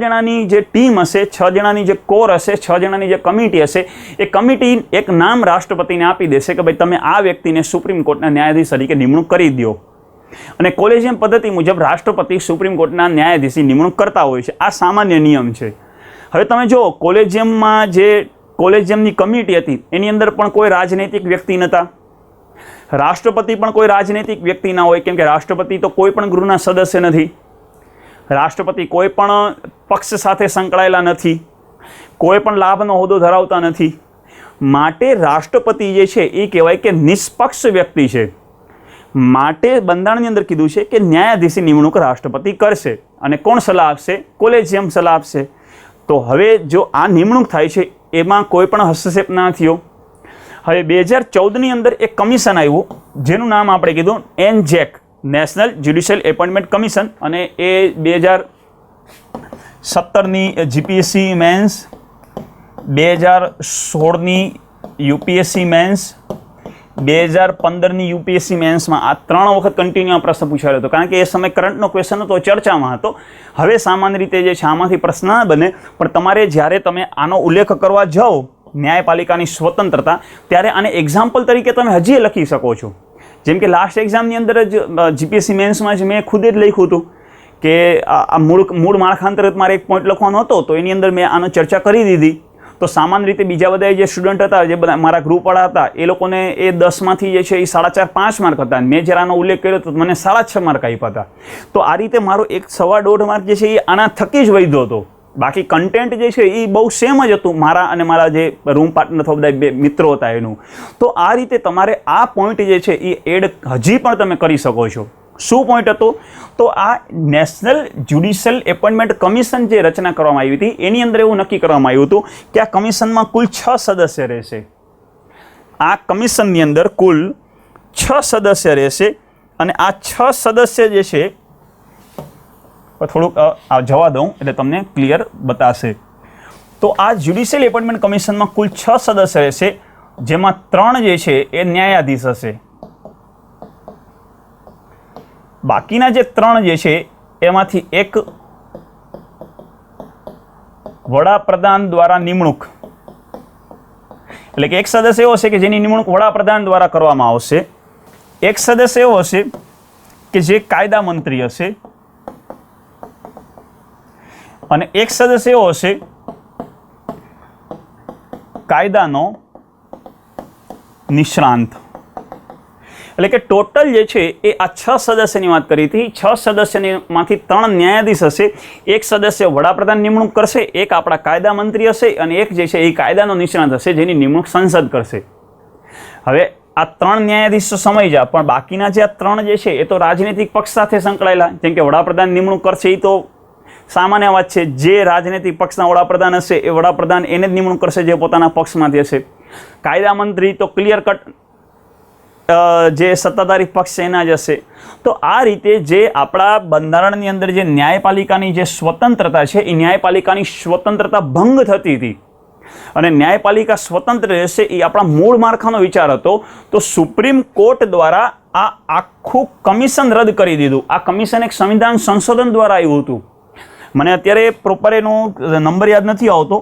જણાની જે ટીમ હશે, 6 જણાની જે કોર હશે, 6 જણાની જે કમિટી હશે, એ કમિટી એક નામ રાષ્ટ્રપતિને આપી દેશે કે ભાઈ તમે આ વ્યક્તિને સુપ્રીમ કોર્ટના ન્યાયાધીશ તરીકે નિમણૂક કરી દો. અને કોલેજિયમ પદ્ધતિ મુજબ રાષ્ટ્રપતિ સુપ્રીમ કોર્ટના ન્યાયાધીશની નિમણૂક કરતા હોય છે. આ સામાન્ય નિયમ છે. હવે તમે જો કોલેજિયમમાં જે કોલેજિયમની કમિટી હતી એની અંદર પણ કોઈ રાજનૈતિક વ્યક્તિ નહોતા. રાષ્ટ્રપતિ પણ કોઈ રાજનૈતિક વ્યક્તિ ના હોય, કેમ કે રાષ્ટ્રપતિ તો કોઈ પણ ગૃહના સદસ્ય નથી. રાષ્ટ્રપતિ કોઈ પણ પક્ષ સાથે સંકળાયેલા નથી, કોઈ પણ લાભનો હોદ્દો ધરાવતા નથી. માટે રાષ્ટ્રપતિ જે છે એ કહેવાય કે નિષ્પક્ષ વ્યક્તિ છે. માટે બંધારણની અંદર કીધું છે કે ન્યાયાધીશની નિમણૂક રાષ્ટ્રપતિ કરશે. અને કોણ સલાહ આપશે? કોલેજિયમ સલાહ આપશે. તો હવે જો આ નિમણૂક થાય છે એમાં કોઈ પણ હસ્તક્ષેપ ના થયો. હવે 2014ની અંદર એક કમિશન આવ્યું જેનું નામ આપણે કીધું NJEC, national judicial appointment commission, અને એ 2017ની GPSC મેન્સ, 2016ની UPSC મેન્સ, 2015ની UPSC મેન્સમાં આ 3 વખત કન્ટિન્યુ આ પ્રશ્ન પૂછાયો હતો, કારણ કે એ સમય કરંટનો ક્વેશ્ચન હતો, ચર્ચામાં હતો. હવે સામાન્ય રીતે જે છે આમાંથી પ્રશ્ન ના બને, પણ તમારે જ્યારે તમે આનો ઉલ્લેખ કરવા જાઓ ન્યાયપાલિકાની સ્વતંત્રતા, ત્યારે આને એક્ઝામ્પલ તરીકે તમે હજી લખી શકો છો. જેમ કે લાસ્ટ એક્ઝામની અંદર જ GPSC મેન્સમાં જ મેં ખુદ જ લખ્યું હતું કે આ મૂળ માળખાંતર્ગત મારે એક પોઈન્ટ લખવાનો હતો, તો એની અંદર મેં આનો ચર્ચા કરી દીધી. તો સામાન્ય રીતે બીજા બધા જે સ્ટુડન્ટ હતા, જે બધા મારા ગ્રુપવાળા હતા, એ લોકોને એ 10માંથી જે છે એ 4.5 માર્ક હતા. મેં જ્યારે આનો ઉલ્લેખ કર્યો તો મને 6.5 માર્ક આપ્યા હતા. તો આ રીતે મારો 1.25 માર્ક જે છે એ આના થકી જ વધ્યો હતો. બાકી કન્ટેન્ટ જે છે એ બહુ સેમ જ હતું મારા અને મારા જે રૂમ પાર્ટનર અથવા બધા બે મિત્રો હતા એનું. તો આ રીતે તમારે આ પોઈન્ટ જે છે એ એડ હજી પણ તમે કરી શકો છો. શું પોઈન્ટ હતો? તો આ નેશનલ જ્યુડિશિયલ એપોઇન્ટમેન્ટ કમિશન જે રચના કરવામાં આવી હતી એની અંદર એવું નક્કી કરવામાં આવ્યું હતું કે આ કમિશનમાં કુલ 6 સદસ્ય રહેશે. આ કમિશનની અંદર કુલ 6 સદસ્ય રહેશે અને આ 6 સદસ્ય જે છે થોડુંક જવા દઉં એટલે તમને ક્લિયર બતાશે. તો આ જ્યુડિશિયલ એપોઇન્ટમેન્ટ કમિશનમાં કુલ 6 સદસ્ય રહેશે, જેમાં 3 જે છે એ ન્યાયાધીશ હશે. બાકીના જે 3 જે છે એમાંથી એક વડાપ્રધાન દ્વારા નિમણૂક, એટલે કે એક સદસ્ય એવો હશે કે જેની નિમણૂક વડાપ્રધાન દ્વારા કરવામાં આવશે. એક સદસ્ય એવો હશે કે જે કાયદા મંત્રી હશે અને એક સદસ્ય એવો હશે કાયદાનો નિષ્ણાંત. એટલે કે ટોટલ જે છે એ આ 6 સદસ્યની વાત કરી હતી. 6 સદસ્યમાંથી 3 ન્યાયાધીશ હશે, એક સદસ્ય વડાપ્રધાન નિમણૂક કરશે, એક આપણા કાયદા મંત્રી હશે અને એક જે છે એ કાયદાનો નિષ્ણાત હશે જેની નિમણૂક સંસદ કરશે. હવે આ 3 ન્યાયાધીશ તો સમય જા, પણ બાકીના જે આ 3 જે છે એ તો રાજનૈતિક પક્ષ સાથે સંકળાયેલા. જેમ કે વડાપ્રધાન નિમણૂક કરશે એ તો સામાન્ય વાત છે. જે રાજનૈતિક પક્ષના વડાપ્રધાન હશે એ વડાપ્રધાન એને જ નિમણૂક કરશે જે પોતાના પક્ષમાંથી હશે. કાયદા મંત્રી તો ક્લિયર કટ જે સત્તાધારી પક્ષ છે એના જ હશે. તો આ રીતે જે આપણા બંધારણની અંદર જે ન્યાયપાલિકાની જે સ્વતંત્રતા છે એ ન્યાયપાલિકાની સ્વતંત્રતા ભંગ થતી હતી અને ન્યાયપાલિકા સ્વતંત્ર રહેશે એ આપણા મૂળ માળખાનો વિચાર હતો. તો સુપ્રીમ કોર્ટ દ્વારા આ આખું કમિશન રદ કરી દીધું. આ કમિશન એક સંવિધાન સંશોધન દ્વારા આવ્યું હતું. મને અત્યારે પ્રોપર એનો નંબર યાદ નથી આવતો,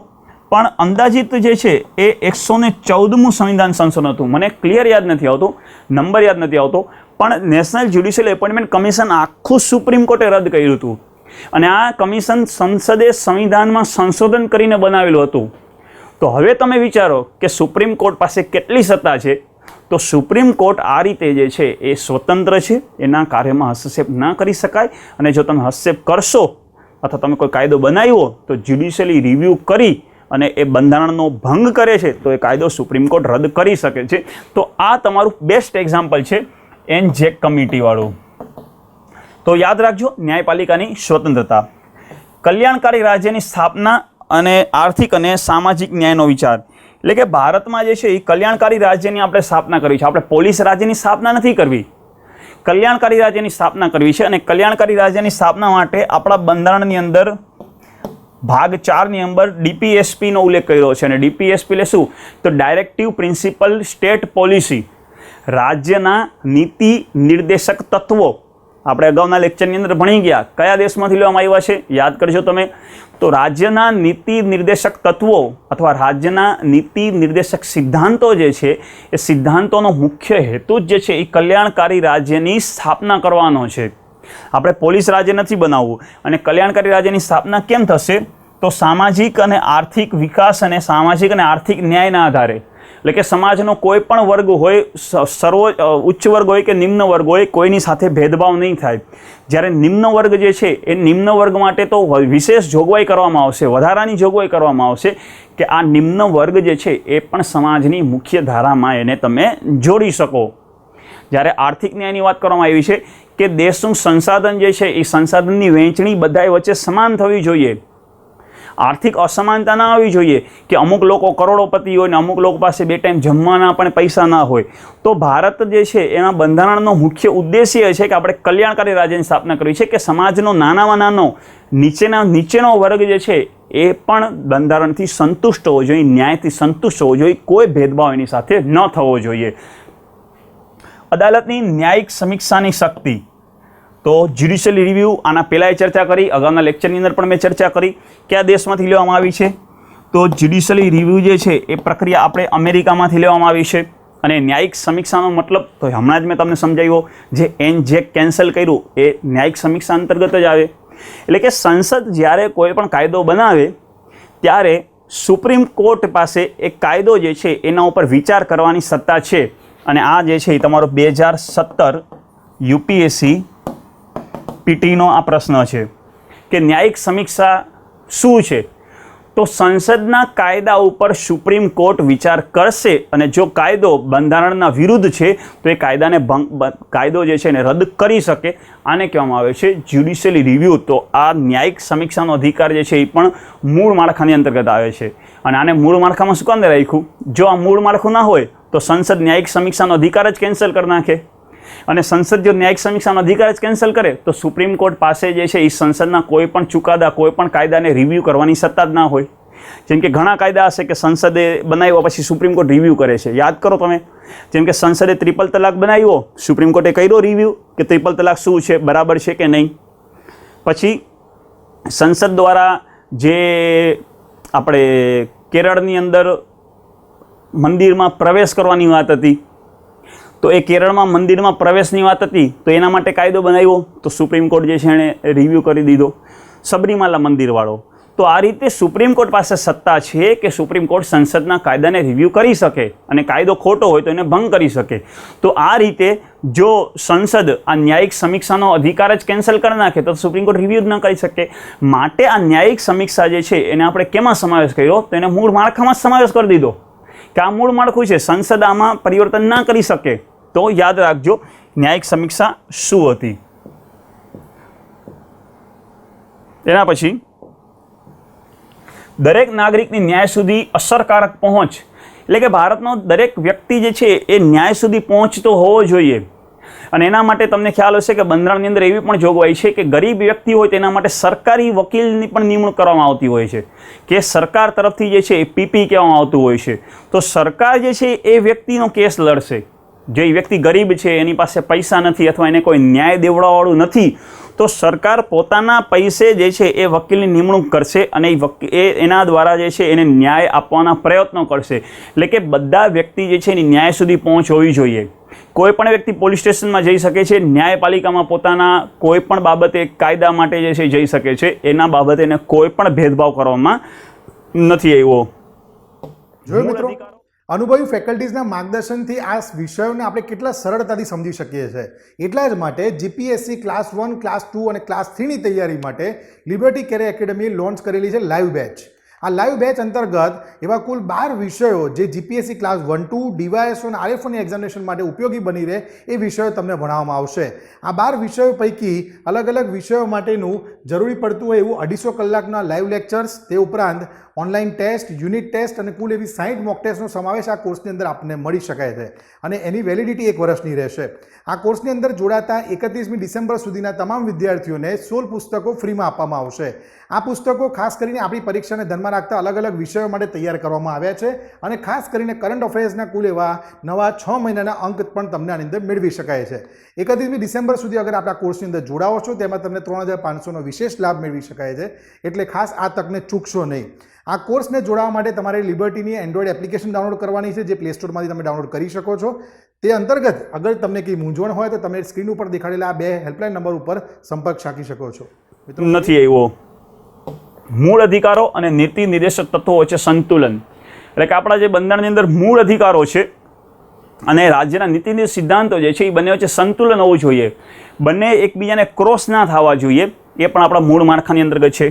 પણ અંદાજિત જે છે એ 114મું સંવિધાન સંશોધન હતું. મને ક્લિયર યાદ નથી આવતો, નંબર યાદ નથી આવતો, પણ નેશનલ જ્યુડિશિયલ એપોઇન્ટમેન્ટ કમિશન આખું સુપ્રીમ કોર્ટે રદ કર્યું હતું. અને આ કમિશન સંસદે સંવિધાનમાં સંશોધન કરીને બનાવેલું હતું. તો હવે તમે વિચારો કે સુપ્રીમ કોર્ટ પાસે કેટલી સત્તા છે. તો સુપ્રીમ કોર્ટ આ રીતે જે છે એ સ્વતંત્ર છે, એના કાર્યમાં હસ્તક્ષેપ ના કરી શકાય. અને જો તમે હસ્તક્ષેપ કરશો અથવા તમે કોઈ કાયદો બનાવ્યો તો જ્યુડિશિયલી રિવ્યૂ કરી અને એ બંધારણનો ભંગ કરે છે તો એ કાયદો સુપ્રીમ કોર્ટ રદ કરી શકે છે. તો આ તમારું બેસ્ટ એક્ઝામ્પલ છે એનજેક કમિટીવાળું. તો યાદ રાખજો, ન્યાયપાલિકાની સ્વતંત્રતા, કલ્યાણકારી રાજ્યની સ્થાપના અને આર્થિક અને સામાજિક ન્યાયનો વિચાર. એટલે કે ભારતમાં જે છે એ કલ્યાણકારી રાજ્યની આપણે સ્થાપના કરવી છે. આપણે પોલીસ રાજ્યની સ્થાપના નથી કરવી, કલ્યાણકારી રાજ્યની સ્થાપના કરવી છે. અને કલ્યાણકારી રાજ્યની સ્થાપના માટે આપણા બંધારણની અંદર ભાગ 4ની અંદર ડીપીએસપીનો ઉલ્લેખ કર્યો છે. અને ડીપીએસપી એટલે શું? તો ડાયરેક્ટિવ પ્રિન્સિપલ સ્ટેટ પોલિસી, રાજ્યના નીતિ નિર્દેશક તત્વો. આપણે અગાઉના લેક્ચરની અંદર ભણી ગયા કયા દેશમાંથી લેવામાં આવ્યા છે, યાદ કરજો તમે. તો રાજ્યના નીતિ નિર્દેશક તત્વો અથવા રાજ્યના નીતિ નિર્દેશક સિદ્ધાંતો જે છે એ સિદ્ધાંતોનો મુખ્ય હેતુ જ જે છે એ કલ્યાણકારી રાજ્યની સ્થાપના કરવાનો છે. આપણે પોલીસ રાજ્ય નથી બનાવવું. અને કલ્યાણકારી રાજ્યની સ્થાપના કેમ થશે? તો સામાજિક અને આર્થિક વિકાસ અને સામાજિક અને આર્થિક ન્યાયના આધારે. એટલે કે સમાજનો કોઈ પણ વર્ગ હોય, ઉચ્ચ વર્ગ હોય કે નિમ્ન વર્ગ હોય, કોઈની સાથે ભેદભાવ નહીં થાય. જ્યારે નિમ્ન વર્ગ જે છે એ નિમ્ન વર્ગ માટે તો વિશેષ જોગવાઈ કરવામાં આવશે, વધારાની જોગવાઈ કરવામાં આવશે કે આ નિમ્ન વર્ગ જે છે એ પણ સમાજની મુખ્ય ધારામાં એને તમે જોડી શકો. જ્યારે આર્થિક ન્યાયની વાત કરવામાં આવી છે કે દેશનું સંસાધન જે છે એ સંસાધનની વહેંચણી બધાય વચ્ચે સમાન થવી જોઈએ. આર્થિક અસમાનતા ના આવવી જોઈએ કે અમુક લોકો કરોડોપતિ હોય ને અમુક લોકો પાસે 2 ટાઈમ જમવાના પણ પૈસા ના હોય. તો ભારત જે છે એના બંધારણનો મુખ્ય ઉદ્દેશ્ય છે કે આપણે કલ્યાણકારી રાજ્યની સ્થાપના કરવી છે કે સમાજનો નાનામાં નાનો નીચેનો વર્ગ જે છે એ પણ બંધારણથી સંતુષ્ટ હોવો જોઈએ, ન્યાયથી સંતુષ્ટ હોવો જોઈએ, કોઈ ભેદભાવ એની સાથે ન થવો જોઈએ. અદાલતની ન્યાયિક સમીક્ષાની શક્તિ. તો જ્યુડિશિયલ રિવ્યૂ આના પહેલાંય ચર્ચા કરી, અગાઉના લેક્ચરની અંદર પણ મેં ચર્ચા કરી. કયા દેશમાંથી લેવામાં આવી છે? તો જ્યુડિશિયલ રિવ્યૂ જે છે એ પ્રક્રિયા આપણે અમેરિકામાંથી લેવામાં આવી છે. અને ન્યાયિક સમીક્ષાનો મતલબ તો હમણાં જ મેં તમને સમજાવ્યો, જે એનજેક કેન્સલ કર્યું એ ન્યાયિક સમીક્ષા અંતર્ગત જ આવે. એટલે કે સંસદ જ્યારે કોઈ પણ કાયદો બનાવે ત્યારે સુપ્રીમ કોર્ટ પાસે એક કાયદો જે છે એના ઉપર વિચાર કરવાની સત્તા છે. અને આ જે છે એ તમારો 2017 યુપીએસસી પીટીનો આ પ્રશ્ન છે કે ન્યાયિક સમીક્ષા શું છે? તો સંસદના કાયદા ઉપર સુપ્રીમ કોર્ટ વિચાર કરશે અને જો કાયદો બંધારણના વિરુદ્ધ છે તો એ કાયદો જે છે એને રદ કરી શકે. આને કહેવામાં આવે છે જ્યુડિશિયલ રિવ્યૂ. તો આ ન્યાયિક સમીક્ષાનો અધિકાર જે છે એ પણ મૂળ માળખાની અંતર્ગત આવે છે. અને આને મૂળ માળખામાં શું કામ રાખ્યું? જો આ મૂળ માળખું ના હોય તો સંસદ ન્યાયિક સમીક્ષાનો અધિકાર જ કેન્સલ કરી નાખે. અને સંસદ જો ન્યાયિક સમીક્ષાનો અધિકાર જ કેન્સલ કરે તો સુપ્રીમ કોર્ટ પાસે જે છે એ સંસદના કોઈ પણ ચુકાદા, કોઈ પણ કાયદાને રિવ્યૂ કરવાની સત્તા જ ના હોય. જેમ કે ઘણા કાયદા હશે કે સંસદે બનાવ્યા પછી સુપ્રીમ કોર્ટ રિવ્યૂ કરે છે. યાદ કરો તમે, જેમ કે સંસદે ટ્રિપલ તલાક બનાવ્યો, સુપ્રીમ કોર્ટે કર્યો રિવ્યૂ કે ટ્રિપલ તલાક શું છે, બરાબર છે કે નહીં. પછી સંસદ દ્વારા જે આપણે કેરળની અંદર મંદિરમાં પ્રવેશ કરવાની વાત હતી, તો એ કેરળમાં મંદિરમાં પ્રવેશની વાત હતી તો એના માટે કાયદો બનાવ્યો તો સુપ્રીમ કોર્ટ જે છે એણે રિવ્યૂ કરી દીધો. સબરીમાલા મંદિરવાળો, તો આ રીતે સુપ્રીમ કોર્ટ પાસે સત્તા છે કે સુપ્રીમ કોર્ટ સંસદના કાયદાને રિવ્યૂ કરી શકે અને કાયદો ખોટો હોય તો એને ભંગ કરી શકે. તો આ રીતે જો સંસદ આ ન્યાયિક સમીક્ષાનો અધિકાર જ કેન્સલ કરી નાખે તો સુપ્રીમ કોર્ટ રિવ્યૂ જ ન કરી શકે. માટે આ ન્યાયિક સમીક્ષા જે છે એને આપણે કેમાં સમાવેશ કર્યો? તો એને મૂળ માળખામાં જ સમાવેશ કરી દીધો કે આ મૂળ માળખું છે, સંસદ આમાં પરિવર્તન ના કરી શકે. તો યાદ રાખજો ન્યાયિક સમીક્ષા શું હતી. એના પછી દરેક નાગરિકની ન્યાય સુધી અસરકારક પહોંચ, એટલે કે ભારતનો દરેક વ્યક્તિ જે છે એ ન્યાય સુધી પહોંચતો હોવો જોઈએ. અને એના માટે તમને ખ્યાલ હશે કે બંધારણની અંદર એવી પણ જોગવાઈ છે કે ગરીબ વ્યક્તિ હોય તેના માટે સરકારી વકીલની પણ નિમણૂક કરવામાં આવતી હોય છે, કે સરકાર તરફથી જે છે એ પીપી કહેવામાં આવતું હોય છે. તો સરકાર જે છે એ વ્યક્તિનો કેસ લડશે. જે વ્યક્તિ ગરીબ છે, એની પાસે પૈસા નથી અથવા એને કોઈ ન્યાય દેવડાવવાળું નથી, તો સરકાર પોતાના પૈસે જે છે એ વકીલની નિમણૂક કરશે અને એના દ્વારા જે છે એને ન્યાય આપવાના પ્રયત્નો કરશે. એટલે કે બધા વ્યક્તિ જે છે એની ન્યાય સુધી પહોંચ હોવી જોઈએ. કોઈ પણ વ્યક્તિ પોલીસ સ્ટેશનમાં જઈ શકે છે, ન્યાયપાલિકામાં પોતાના કોઈ પણ બાબતે કાયદા માટે જે છે જઈ શકે છે. એના બાબતે એને કોઈ પણ ભેદભાવ કરવામાં નથી આવ્યો. જોયું મિત્રો, અનુભવી ફેકલ્ટીઝના માર્ગદર્શનથી આ વિષયોને આપણે કેટલા સરળતાથી સમજી શકીએ છીએ. એટલા જ માટે જીપીએસસી ક્લાસ 1, ક્લાસ 2 અને ક્લાસ 3ની તૈયારી માટે લિબર્ટી કેરિયર એકેડમીએ લોન્ચ કરેલી છે લાઈવ બેચ. આ લાઈવ બેચ અંતર્ગત એવા કુલ 12 વિષયો જે જીપીએસસી ક્લાસ 1, 2, ડીવાયએસઓ અને આરએફઓની એક્ઝામિનેશન માટે ઉપયોગી બની રહે એ વિષયો તમને ભણાવવામાં આવશે. આ 12 વિષયો પૈકી અલગ અલગ વિષયો માટેનું જરૂરી પડતું હોય એવું 250 કલાકના લાઈવ લેક્ચર્સ, તે ઉપરાંત ઓનલાઈન ટેસ્ટ, યુનિટ ટેસ્ટ અને કુલ એવી 60 મોક ટેસ્ટનો સમાવેશ આ કોર્સની અંદર આપણને મળી શકાય છે. અને એની વેલિડિટી 1 વર્ષની રહેશે. આ કોર્સની અંદર જોડાતા 31મી ડિસેમ્બર સુધીના તમામ વિદ્યાર્થીઓને 16 પુસ્તકો ફ્રીમાં આપવામાં આવશે. આ પુસ્તકો ખાસ કરીને આપણી પરીક્ષાને ધ્યાનમાં રાખતા અલગ અલગ વિષયો માટે તૈયાર કરવામાં આવ્યા છે અને ખાસ કરીને કરંટ અફેર્સના કુલ એવા નવા 6 મહિનાના અંક પણ તમને આની અંદર મેળવી શકાય છે. 31મી ડિસેમ્બર સુધી અગર આપણા કોર્સની અંદર જોડાવો છો તેમાં તમને 3500નો વિશેષ લાભ મેળવી શકાય છે. એટલે ખાસ આ તકને ચૂકશો નહીં. આ કોર્સને જોડાવા માટે તમારે લિબર્ટીની એન્ડ્રોઈડ એપ્લિકેશન ડાઉનલોડ કરવાની છે, જે પ્લે સ્ટોરમાંથી તમે ડાઉનલોડ કરી શકો છો. તે અંતર્ગત અગર તમને કંઈ મૂંઝવણ હોય તો તમે સ્ક્રીન ઉપર દેખાડેલા આ 2 હેલ્પલાઇન નંબર ઉપર સંપર્ક સાધી શકો છો. નથી આવ્યો. મૂળ અધિકારો અને નીતિ નિર્દેશક તત્વો વચ્ચે સંતુલન, એટલે કે આપણા જે બંધારણની અંદર મૂળ અધિકારો છે અને રાજ્યના નીતિ નિર્દેશક સિદ્ધાંતો જે છે એ બંને વચ્ચે સંતુલન હોવું જોઈએ. બંને એકબીજાને ક્રોસ ના થવા જોઈએ. એ પણ આપણા મૂળ માળખાની અંતર્ગત છે.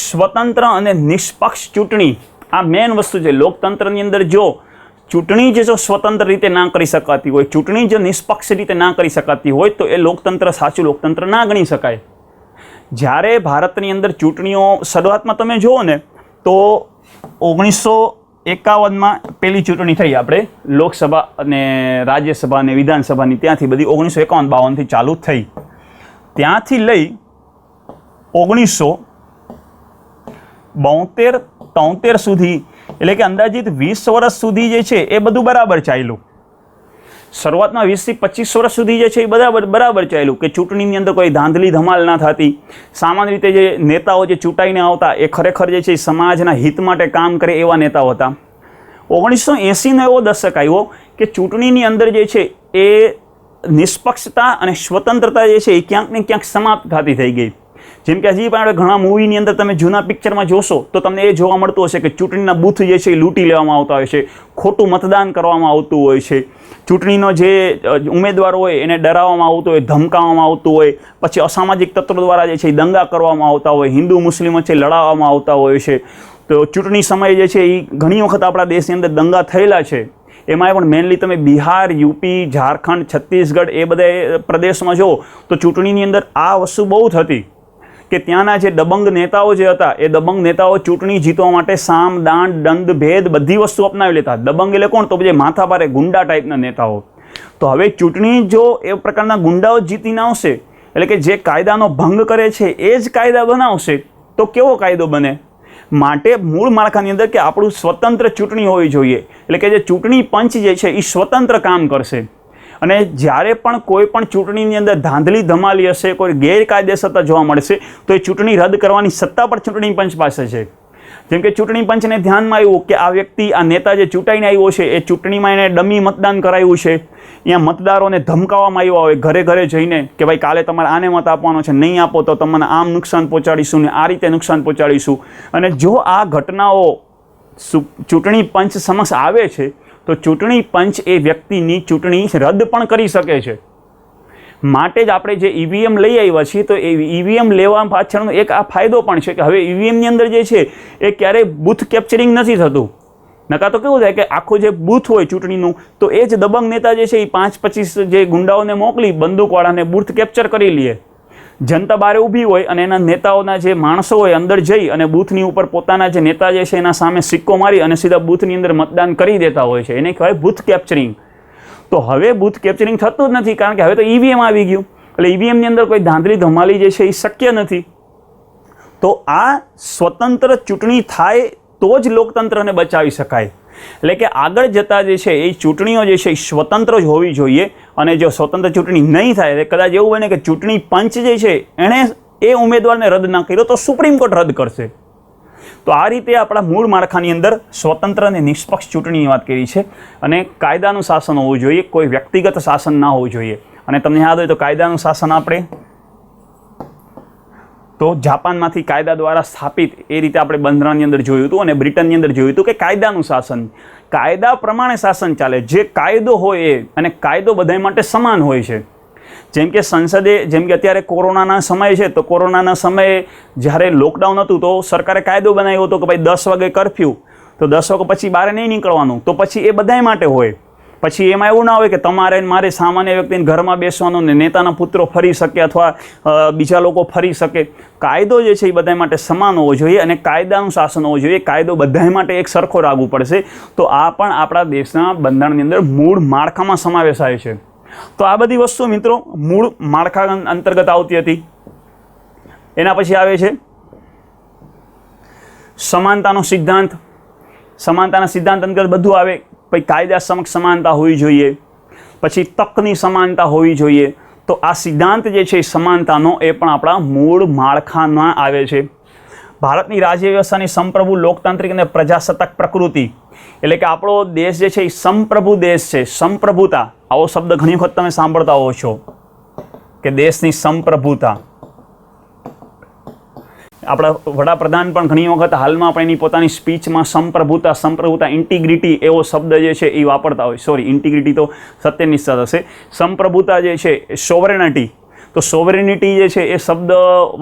સ્વતંત્ર અને નિષ્પક્ષ ચૂંટણી, આ મેઇન વસ્તુ છે. લોકતંત્રની અંદર જો ચૂંટણી જો સ્વતંત્ર રીતે ના કરી શકાતી હોય, ચૂંટણી જો નિષ્પક્ષ રીતે ના કરી શકાતી હોય તો એ લોકતંત્ર સાચું લોકતંત્ર ના ગણી શકાય. જ્યારે ભારતની અંદર ચૂંટણીઓ શરૂઆતમાં તમે જુઓ ને તો 1951માં પહેલી ચૂંટણી થઈ આપણે લોકસભા અને રાજ્યસભા અને વિધાનસભાની, ત્યાંથી બધી 1951-52થી ચાલુ થઈ. ત્યાંથી લઈ 1972-73 સુધી, એટલે કે અંદાજિત 20 વર્ષ સુધી જે છે એ બધું બરાબર ચાલ્યું. શરૂઆતમાં 20 થી 25 વર્ષ સુધી જે છે એ બરાબર ચાલ્યું કે ચૂંટણીની અંદર કોઈ ધાંધલી ધમાલ ના થતી. સામાન્ય રીતે જે નેતાઓ જે ચૂંટાઈને આવતા એ ખરેખર જે છે સમાજના હિત માટે કામ કરે એવા નેતાઓ હતા. 1980નો એવો દશક આવ્યો કે ચૂંટણીની અંદર જે છે એ નિષ્પક્ષતા અને સ્વતંત્રતા જે છે એ ક્યાંક ને ક્યાંક સમાપ્ત થતી થઈ ગઈ. જેમ કે હજી પણ ઘણા મૂવીની અંદર તમે જૂના પિક્ચરમાં જોશો તો તમને એ જોવા મળતું હશે કે ચૂંટણીના બૂથ જે છે એ લૂંટી લેવામાં આવતા હોય છે, ખોટું મતદાન કરવામાં આવતું હોય છે, ચૂંટણીનો જે ઉમેદવાર હોય એને ડરાવવામાં આવતો હોય, ધમકાવવામાં આવતું હોય, પછી અસામાજિક તત્વો દ્વારા જે છે એ દંગા કરવામાં આવતા હોય, હિન્દુ મુસ્લિમ વચ્ચે લડાવવામાં આવતા હોય છે. તો ચૂંટણી સમયે જે છે એ ઘણી વખત આપણા દેશની અંદર દંગા થયેલા છે. એમાં પણ મેઇનલી તમે બિહાર, યુપી, ઝારખંડ, છત્તીસગઢ એ બધા પ્રદેશમાં જુઓ તો ચૂંટણીની અંદર આ વસ્તુ બહુ થતી કે ત્યાંના જે દબંગ નેતાઓ જે હતા એ દબંગ નેતાઓ ચૂંટણી જીતવા માટે સામ, દાન, દંડ, ભેદ બધી વસ્તુ અપનાવી લેતા. દબંગ એટલે કોણ? તો જે માથાભારે ગુંડા ટાઈપના નેતાઓ. તો હવે ચૂંટણી જો એ પ્રકારના ગુંડાઓ જીતીને આવશે, એટલે કે જે કાયદાનો ભંગ કરે છે એ જ કાયદા બનાવશે તો કેવો કાયદો બને? માટે મૂળ માળખાની અંદર કે આપણું સ્વતંત્ર ચૂંટણી હોવી જોઈએ. એટલે કે જે ચૂંટણી પંચ જે છે એ સ્વતંત્ર કામ કરશે. અને જ્યારે પણ કોઈ પણ ચૂંટણીની અંદર ધાંધલી ધમાલી હશે, કોઈ ગેરકાયદેસરતા જોવા મળશે તો એ ચૂંટણી રદ કરવાની સત્તા પણ ચૂંટણી પંચ પાસે છે. જેમ કે ચૂંટણી પંચને ધ્યાનમાં આવ્યું કે આ વ્યક્તિ, આ નેતા જે ચૂંટાઈને આવ્યો છે એ ચૂંટણીમાં એને ડમી મતદાન કરાવ્યું છે, અહીંયા મતદારોને ધમકાવવામાં આવ્યા હોય ઘરે ઘરે જઈને કે ભાઈ કાલે તમારે આને મત આપવાનો છે, નહીં આપો તો તમને આમ નુકસાન પહોંચાડીશું ને આ રીતે નુકસાન પહોંચાડીશું. અને જો આ ઘટનાઓ ચૂંટણી પંચ સમક્ષ આવે છે તો ચૂંટણી પંચ એ વ્યક્તિની ચૂંટણી રદ પણ કરી શકે છે. માટે જ આપણે જે ઈવીએમ લઈ આવ્યા છીએ તો એ ઈવીએમ લેવા પાછળનો એક આ ફાયદો પણ છે કે હવે ઈવીએમની અંદર જે છે એ ક્યારેય બૂથ કેપ્ચરિંગ નથી થતું. નકા તો કેવું થાય કે આખું જે બૂથ હોય ચૂંટણીનું તો એ જ દબંગ નેતા જે છે એ 5-25 જે ગુંડાઓને મોકલી બંદૂકવાળાને બૂથ કેપ્ચર કરી લે. જનતા બહાર ઊભી હોય અને એના નેતાઓના જે માણસો હોય અંદર જઈ અને બૂથની ઉપર પોતાના જે નેતા જે છે એના સામે સિક્કો મારી અને સીધા બૂથની અંદર મતદાન કરી દેતા હોય છે. એને કહેવાય બૂથ કેપ્ચરિંગ. તો હવે બૂથ કેપ્ચરિંગ થતું જ નથી કારણ કે હવે તો ઈવીએમ આવી ગયું એટલે ઈવીએમની અંદર કોઈ ધાંધલી ધમાલી જે છે એ શક્ય નથી. તો આ સ્વતંત્ર ચૂંટણી થાય તો જ લોકતંત્રને બચાવી શકાય. એટલે કે આગળ જતાં જે છે એ ચૂંટણીઓ જે છે એ સ્વતંત્ર જ હોવી જોઈએ. અને જો સ્વતંત્ર ચૂંટણી નહીં થાય એટલે કદાચ એવું બને કે ચૂંટણી પંચ જે છે એણે એ ઉમેદવારને રદ ના કર્યો તો સુપ્રીમ કોર્ટ રદ કરશે. તો આ રીતે આપણા મૂળ માળખાની અંદર સ્વતંત્ર અને નિષ્પક્ષ ચૂંટણીની વાત કરી છે. અને કાયદાનું શાસન હોવું જોઈએ, કોઈ વ્યક્તિગત શાસન ના હોવું જોઈએ. અને તમને યાદ હોય તો કાયદાનું શાસન આપણે તો જાપાનમાંથી કાયદા દ્વારા સ્થાપિત એ રીતે આપણે બંધારણની અંદર જોયું હતું અને બ્રિટનની અંદર જોયું હતું કે કાયદાનું શાસન, કાયદા પ્રમાણે શાસન ચાલે. જે કાયદો હોય એ અને કાયદો બધા માટે સમાન હોય છે. જેમ કે સંસદે, જેમ કે અત્યારે કોરોનાના સમય છે તો કોરોનાના સમયે જ્યારે લોકડાઉન હતું તો સરકારે કાયદો બનાવ્યો હતો કે ભાઈ 10 વાગે કર્ફ્યુ, તો 10 વાગ્યા પછી બહાર નહીં નીકળવાનું. તો પછી એ બધાય માટે હોય. પછી એમાં એવું ના હોય કે તમારે મારે સામાન્ય વ્યક્તિને ઘરમાં બેસવાનું ને નેતાના પુત્રો ફરી શકે અથવા બીજા લોકો ફરી શકે. કાયદો જે છે એ બધા માટે સમાન હોવો જોઈએ અને કાયદાનું શાસન હોવું જોઈએ. કાયદો બધા માટે એક સરખો લાગુ પડશે. તો આ પણ આપણા દેશના બંધારણની અંદર મૂળ માળખામાં સમાવેશ થાય છે. તો આ બધી વસ્તુ મિત્રો મૂળ માળખા અંતર્ગત આવતી હતી. એના પછી આવે છે સમાનતાનો સિદ્ધાંત. સમાનતાના સિદ્ધાંત અંતર્ગત બધું આવે. પછી કાયદા સમક્ષ સમાનતા હોવી જોઈએ, પછી તકની સમાનતા હોવી જોઈએ. તો આ સિદ્ધાંત જે છે સમાનતાનો એ પણ આપણા મૂળ માળખામાં આવે છે. ભારતની રાજ્ય વ્યવસ્થાની સંપ્રભુ લોકતાંત્રિક અને પ્રજાસત્તાક પ્રકૃતિ, એટલે કે આપણો દેશ જે છે એ સંપ્રભુ દેશ છે. સંપ્રભુતા આવો શબ્દ ઘણી વખત તમે સાંભળતા હોવ છો કે દેશની સંપ્રભુતા. આપણા વડાપ્રધાન પણ ઘણી વખત હાલમાં પણ એની પોતાની સ્પીચમાં સંપ્રભુતા, ઇન્ટિગ્રિટી એવો શબ્દ જે છે એ વાપરતા હોય. સોરી, ઇન્ટિગ્રિટી તો સત્યનિષ્ઠા હશે. સંપ્રભુતા જે છે એ સોવરેનિટી, તો સોવરેનિટી જે છે એ શબ્દ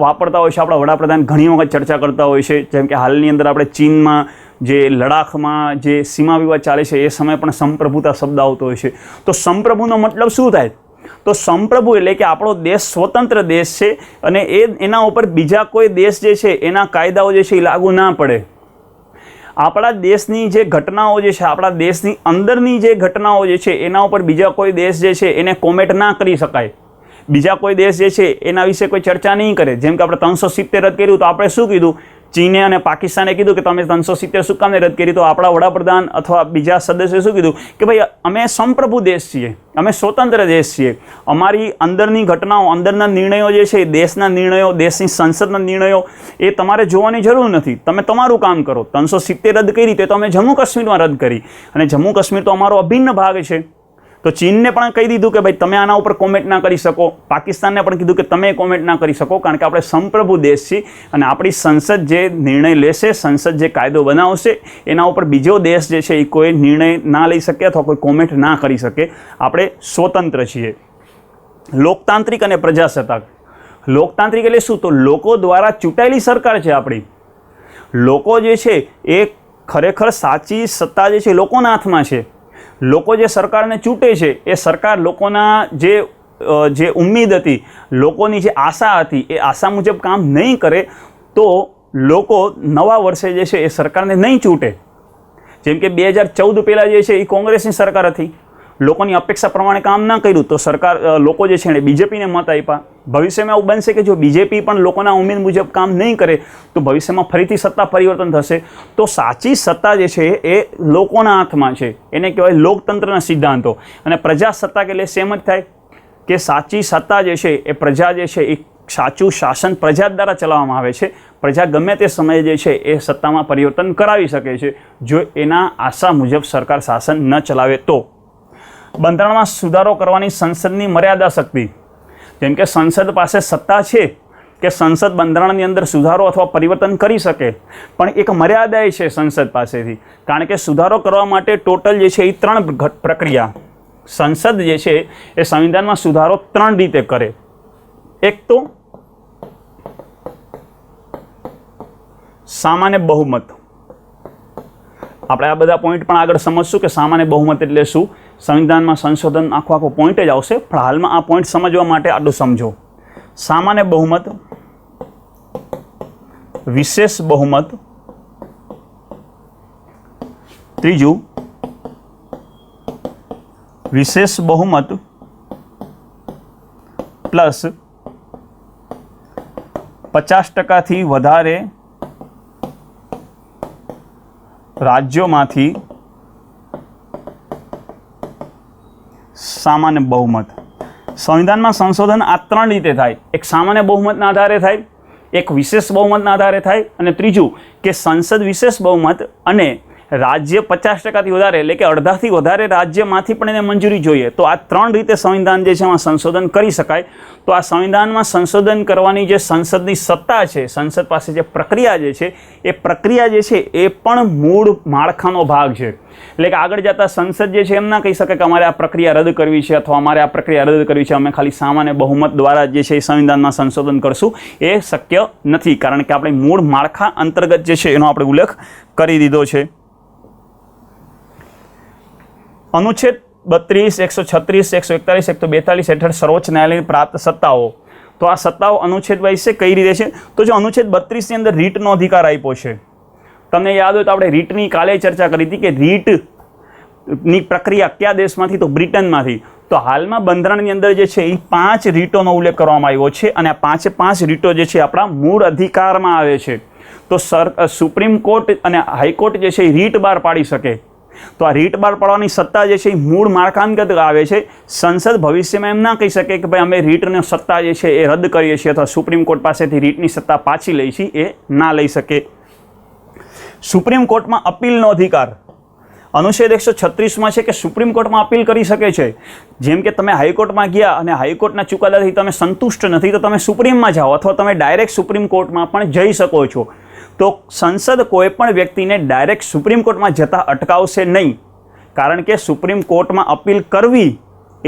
વાપરતા હોય છે. આપણા વડાપ્રધાન ઘણી વખત ચર્ચા કરતા હોય છે. જેમ કે હાલની અંદર આપણે ચીનમાં જે લડાખમાં જે સીમા વિવાદ ચાલે છે એ સમયે પણ સંપ્રભુતા શબ્દ આવતો હોય છે. તો સંપ્રભુનો મતલબ શું થાય? તો સંપ્રભુ એટલે કે આપણો દેશ સ્વતંત્ર દેશ છે અને એના ઉપર બીજા કોઈ દેશ જે છે એના કાયદાઓ જે છે એ લાગુ ના પડે. આપણા દેશની જે ઘટનાઓ જે છે, આપણા દેશની અંદરની જે ઘટનાઓ જે છે એના ઉપર બીજા કોઈ દેશ જે છે એને કોમેન્ટ ના કરી શકાય. બીજા કોઈ દેશ જે છે એના વિશે કોઈ ચર્ચા નહીં કરે. જેમ કે આપણે 370 રદ કર્યું તો આપણે શું કીધું? ચીને અને પાકિસ્તાને કીધું કે તમે 370 શું કામને રદ કરી? તો આપણા વડાપ્રધાન અથવા બીજા સદસ્યોએ શું કીધું કે ભાઈ અમે સંપ્રભુ દેશ છીએ, અમે સ્વતંત્ર દેશ છીએ. અમારી અંદરની ઘટનાઓ, અંદરના નિર્ણયો જે છે, દેશના નિર્ણયો, દેશની સંસદના નિર્ણયો એ તમારે જોવાની જરૂર નથી. તમે તમારું કામ કરો. 370 રદ કરી તો તમે જમ્મુ કાશ્મીરમાં રદ કરી અને જમ્મુ કાશ્મીર તો અમારો અભિન્ન ભાગ છે. તો ચીનને પણ કહી દીધું કે ભાઈ તમે આના ઉપર કોમેન્ટ ના કરી શકો. પાકિસ્તાનને પણ કીધું કે તમે કોમેન્ટ ના કરી શકો, કારણ કે આપણે સંપ્રભુ દેશ છીએ અને આપણી સંસદ જે નિર્ણય લેશે, સંસદ જે કાયદો બનાવશે એના ઉપર બીજો દેશ જે છે એ કોઈ નિર્ણય ના લઈ શકે અથવા કોઈ કોમેન્ટ ના કરી શકે. આપણે સ્વતંત્ર છીએ. લોકતાંત્રિક અને પ્રજાસત્તાક. લોકતાંત્રિક એટલે શું? તો લોકો દ્વારા ચૂંટાયેલી સરકાર છે આપણી. લોકો જે છે એ ખરેખર સાચી સત્તા જે છે લોકોના હાથમાં છે. લોકો જે સરકારને ચૂંટે છે એ સરકાર લોકોના જે ઉમ્મીદ હતી, લોકોની જે આશા હતી એ આશા મુજબ કામ નહીં કરે તો લોકો નવા વર્ષે જે છે એ સરકારને નહીં ચૂંટે. જેમ કે 2014 પહેલાં જે છે એ કોંગ્રેસની સરકાર હતી. લોકોની અપેક્ષા પ્રમાણે કામ ના કર્યું તો લોકો જે છે એને બીજેપીને મત આપ્યા. ભવિષ્યમાં એવું બનશે કે જો બીજેપી પણ લોકોના ઉમેદ મુજબ કામ નહીં કરે તો ભવિષ્યમાં ફરીથી સત્તા પરિવર્તન થશે. તો સાચી સત્તા જે છે એ લોકોના હાથમાં છે. એને કહેવાય લોકતંત્રના સિદ્ધાંતો. અને પ્રજાસત્તાક એટલે સેમ જ થાય કે સાચી સત્તા જે છે એ પ્રજા જે છે એ સાચું શાસન પ્રજા દ્વારા ચલાવવામાં આવે છે. પ્રજા ગમે તે સમયે જે છે એ સત્તામાં પરિવર્તન કરાવી શકે છે જો એના આશા મુજબ સરકાર શાસન ન ચલાવે તો. બંધારણમાં સુધારો કરવાની સંસદની મર્યાદા શક્તિ. જેમ કે સંસદ પાસે સત્તા છે કે સંસદ બંધારણની અંદર સુધારો અથવા પરિવર્તન કરી શકે, પણ એક મર્યાદા છે સંસદ પાસેથી. કારણ કે સુધારો કરવા માટે ટોટલ જે છે એ 3 પ્રક્રિયા. સંસદ જે છે એ સંવિધાનમાં સુધારો 3 રીતે કરે. એક તો સામાન્ય બહુમત. આપણે આ બધા પોઈન્ટ પણ આગળ સમજશું કે સામાન્ય બહુમત એટલે શું. સંવિધાનમાં સંશોધન આખો પોઈન્ટ જ આવશે, પણ હાલમાં આ પોઈન્ટ સમજવા માટે આટલું સમજો. સામાન્ય બહુમત, વિશેષ બહુમત, ત્રીજું વિશેષ બહુમત પ્લસ 50% વધારે રાજ્યોમાંથી સામાન્ય બહુમત. સંવિધાનમાં સંશોધન આ 3 રીતે થાય. એક સામાન્ય બહુમતના આધારે થાય, એક વિશેષ બહુમતના આધારે થાય, અને ત્રીજું કે સંસદ વિશેષ બહુમત અને રાજ્ય 50%થી વધારે એટલે કે અડધાથી વધારે રાજ્યમાંથી પણ એને મંજૂરી જોઈએ. તો આ 3 રીતે સંવિધાન જે છે એમાં સંશોધન કરી શકાય. તો આ સંવિધાનમાં સંશોધન કરવાની જે સંસદની સત્તા છે, સંસદ પાસે જે પ્રક્રિયા જે છે એ પ્રક્રિયા જે છે એ પણ મૂળ માળખાનો ભાગ છે. એટલે કે આગળ જતાં સંસદ જે છે એમ ના કહી શકે કે અમારે આ પ્રક્રિયા રદ કરવી છે અથવા અમારે આ પ્રક્રિયા રદ કરવી છે, અમે ખાલી સામાન્ય બહુમત દ્વારા જે છે એ સંવિધાનમાં સંશોધન કરશું. એ શક્ય નથી, કારણ કે આપણે મૂળ માળખા અંતર્ગત જે છે એનો આપણે ઉલ્લેખ કરી દીધો છે. અનુચ્છેદ 32, 136, 141, 142 હેઠળ સર્વોચ્ચ ન્યાયાલયની પ્રાપ્ત સત્તાઓ. તો આ સત્તાઓ અનુચ્છેદ વાઇઝ છે. કઈ રીતે છે? તો જો અનુચ્છેદ 32ની અંદર રીટનો અધિકાર આપ્યો છે. તમને યાદ હોય તો આપણે રીટની કાલે ચર્ચા કરી હતી કે રીટની પ્રક્રિયા કયા દેશમાંથી? તો બ્રિટનમાંથી. તો હાલમાં બંધારણની અંદર જે છે એ 5 રીટોનો ઉલ્લેખ કરવામાં આવ્યો છે અને આ 5 રીટો જે છે આપણા મૂળ અધિકારમાં આવે છે. તો સુપ્રીમ કોર્ટ અને હાઈકોર્ટ જે છે એ રીટ બહાર પાડી શકે. તો આ રીટ બહાર પાડવાની સત્તા જે છે એ મૂળ માળખાંતર્ગત આવે છે. સંસદ ભવિષ્યમાં એમ ના કહી શકે કે ભાઈ અમે રીટની સત્તા જે છે એ રદ કરીએ છીએ અથવા સુપ્રીમ કોર્ટ પાસેથી રીટની સત્તા પાછી લઈ છીએ, એ ના લઈ શકે. સુપ્રીમ કોર્ટમાં અપીલનો અધિકાર. અનુચ્છેદ 136માં છે કે સુપ્રીમ કોર્ટમાં અપીલ કરી શકે છે. જેમ કે તમે હાઈકોર્ટમાં ગયા અને હાઈકોર્ટના ચુકાદાથી તમે સંતુષ્ટ નથી તો તમે સુપ્રીમમાં જાઓ અથવા તમે ડાયરેક્ટ સુપ્રીમ કોર્ટમાં પણ જઈ શકો છો. તો સંસદ કોઈ પણ વ્યક્તિને ડાયરેક્ટ સુપ્રીમ કોર્ટમાં જતા અટકાવશે નહીં, કારણ કે સુપ્રીમ કોર્ટમાં અપીલ કરવી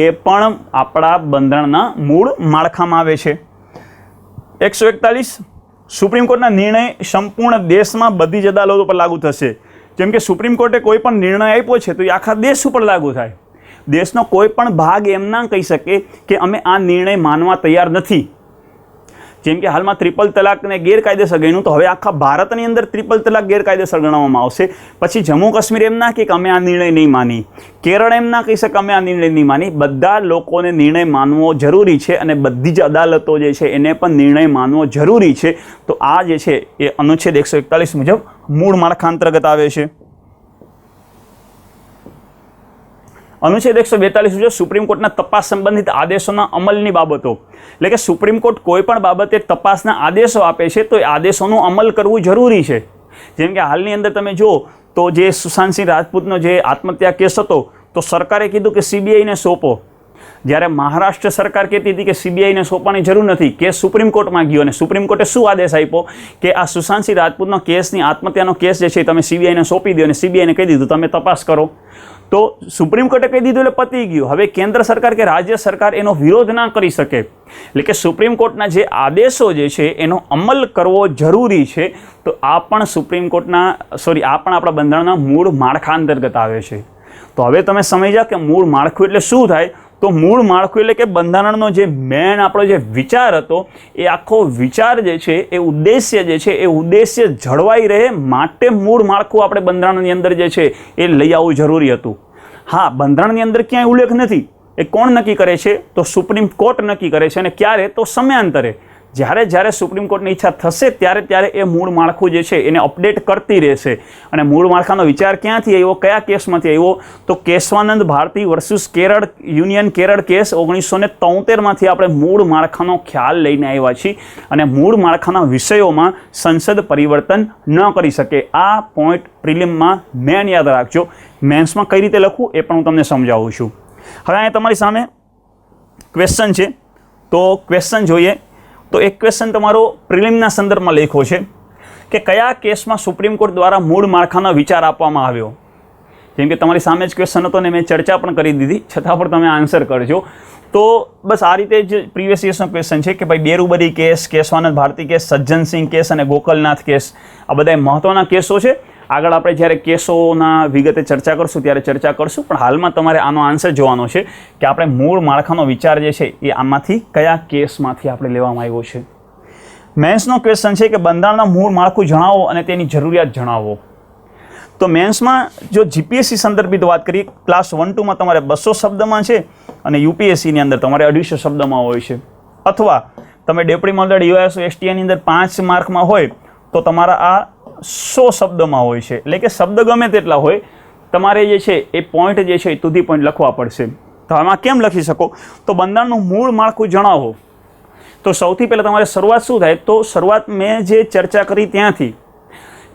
એ પણ આપણા બંધારણના મૂળ માળખામાં આવે છે. 141 સુપ્રીમ કોર્ટના નિર્ણય સંપૂર્ણ દેશમાં બધી જ અદાલતો પર લાગુ થશે. જેમ કે સુપ્રીમ કોર્ટે કોઈ પણ નિર્ણય આપ્યો છે તો એ આખા દેશ ઉપર લાગુ થાય. દેશનો કોઈ પણ ભાગ એમ ના કહી શકે કે અમે આ નિર્ણય માનવા તૈયાર નથી. જેમ કે હાલમાં ટ્રિપલ તલાકને ગેરકાયદેસર ગણ્યું, તો હવે આખા ભારતની અંદર ટ્રિપલ તલાક ગેરકાયદેસર ગણવામાં આવશે. પછી જમ્મુ કાશ્મીર એમ ના કહે કે અમે આ નિર્ણય નહીં માની, કેરળ એમ ના કહી શકે અમે આ નિર્ણય નહીં માની. બધા લોકોને નિર્ણય માનવો જરૂરી છે અને બધી જ અદાલતો જે છે એને પણ નિર્ણય માનવો જરૂરી છે. તો આ જે છે એ અનુચ્છેદ 141 મુજબ મૂળ માળખા અંતર્ગત આવે છે. અનુચ્છેદ 142 મુજબ સુપ્રીમ કોર્ટના તપાસ સંબંધિત આદેશોના અમલની બાબતો. એટલે કે સુપ્રીમ કોર્ટ કોઈ પણ બાબતે તપાસના આદેશો આપે છે તો એ આદેશોનું અમલ કરવું જરૂરી છે. જેમ કે હાલની અંદર તમે જુઓ તો જે સુશાંતસિંહ રાજપૂતનો જે આત્મહત્યા કેસ હતો તો સરકારે કીધું કે સીબીઆઈને સોંપો. જ્યારે મહારાષ્ટ્ર સરકાર કહેતી હતી કે સીબીઆઈને સોંપવાની જરૂર નથી, કેસ સુપ્રીમ કોર્ટમાં ગયો અને સુપ્રીમ કોર્ટે શું આદેશ આપ્યો કે આ સુશાંતસિંહ રાજપૂતનો કેસની આત્મહત્યાનો કેસ જે છે તમે સીબીઆઈને સોંપી દો અને સીબીઆઈને કહી દીધું તમે તપાસ કરો. તો સુપ્રીમ કોર્ટે કહી દીધું એટલે પતી ગયું. હવે કેન્દ્ર સરકાર કે રાજ્ય સરકાર એનો વિરોધ ના કરી શકે. એટલે કે સુપ્રીમ કોર્ટના જે આદેશો જે છે એનો અમલ કરવો જરૂરી છે. તો આ પણ સુપ્રીમ કોર્ટના આ પણ આપણા બંધારણના મૂળ માળખા અંતર્ગત આવે છે. તો હવે તમે સમજ્યા કે મૂળ માળખું એટલે શું થાય. તો મૂળ માળખું એટલે કે બંધારણનો જે મેન આપણો જે વિચાર હતો એ આખો વિચાર જે છે એ ઉદ્દેશ્ય જે છે એ ઉદ્દેશ્ય જળવાઈ રહે માટે મૂળ માળખું આપણે બંધારણની અંદર જે છે એ લઈ આવવું જરૂરી હતું. હા, બંધારણની અંદર ક્યાંય ઉલ્લેખ નથી. એ કોણ નક્કી કરે છે? તો સુપ્રીમ કોર્ટ નક્કી કરે છે. અને ક્યારે? તો સમયાંતરે. જ્યારે જ્યારે સુપ્રીમ કોર્ટની ઈચ્છા થશે ત્યારે ત્યારે એ મૂળ માળખું જે છે એને અપડેટ કરતી રહેશે. અને મૂળ માળખાનો વિચાર ક્યાંથી આવ્યો, કયા કેસમાંથી આવ્યો? તો Kesavananda Bharati versus Kerala union Kerala case 1973માંથી આપણે મૂળ માળખાનો ખ્યાલ લઈને આવ્યા છીએ. અને મૂળ માળખાના વિષયોમાં સંસદ પરિવર્તન ન કરી શકે. આ પોઈન્ટ પ્રિલિમમાં મેન યાદ રાખજો. મેન્સમાં કઈ રીતે લખવું એ પણ હું તમને સમજાવું છું. હવે અહીંયા તમારી સામે ક્વેશ્ચન છે, તો ક્વેશ્ચન જોઈએ. તો એક ક્વેશ્ચન તમારો પ્રિલિમના સંદર્ભમાં લખ્યો છે કે કયા કેસમાં સુપ્રીમ કોર્ટ દ્વારા મૂળ માળખાનો વિચાર આપવામાં આવ્યો. જેમ કે તમારી સામે જ ક્વેશ્ચન હતો ને મેં ચર્ચા પણ કરી દીધી, છતાં પણ તમે આન્સર કરજો. તો બસ આ રીતે જ પ્રીવિયસ યર્સનો ક્વેશ્ચન છે કે ભાઈ Berubari case, Kesavananda Bharati case, Sajjan Singh case અને ગોકલનાથ કેસ, આ બધા મહત્ત્વના કેસો છે. આગળ આપણે જ્યારે કેસોના વિગતે ચર્ચા કરશું ત્યારે ચર્ચા કરશું, પણ હાલમાં તમારે આનો આન્સર જોવાનો છે કે આપણે મૂળ માળખાનો વિચાર જે છે એ આમાંથી કયા કેસમાંથી આપણે લેવામાં આવ્યો છે. મેન્સનો ક્વેશ્ચન છે કે બંધારણના મૂળ માળખું જણાવો અને તેની જરૂરિયાત જણાવો. તો મેન્સમાં જો જીપીએસસી સંદર્ભિત વાત કરીએ, ક્લાસ 1-2માં તમારે 200 શબ્દમાં છે અને યુપીએસસીની અંદર તમારે 250 શબ્દમાં હોય છે. અથવા તમે ડેપ્યુટી મોડેલ યુએસઓ એસટીએની અંદર 5 માર્કમાં હોય તો તમારા આ 100 શબ્દમાં હોય છે. એટલે કે શબ્દ ગમે તેટલા હોય, તમારે જે છે એ પોઈન્ટ જે છે એ ટુ ધી પોઈન્ટ લખવા પડશે. તો આમાં કેમ લખી શકો? તો બંધારણનું મૂળ માળખું જણાવો. તો સૌથી પહેલાં તમારે શરૂઆત શું થાય? તો શરૂઆત મેં જે ચર્ચા કરી ત્યાંથી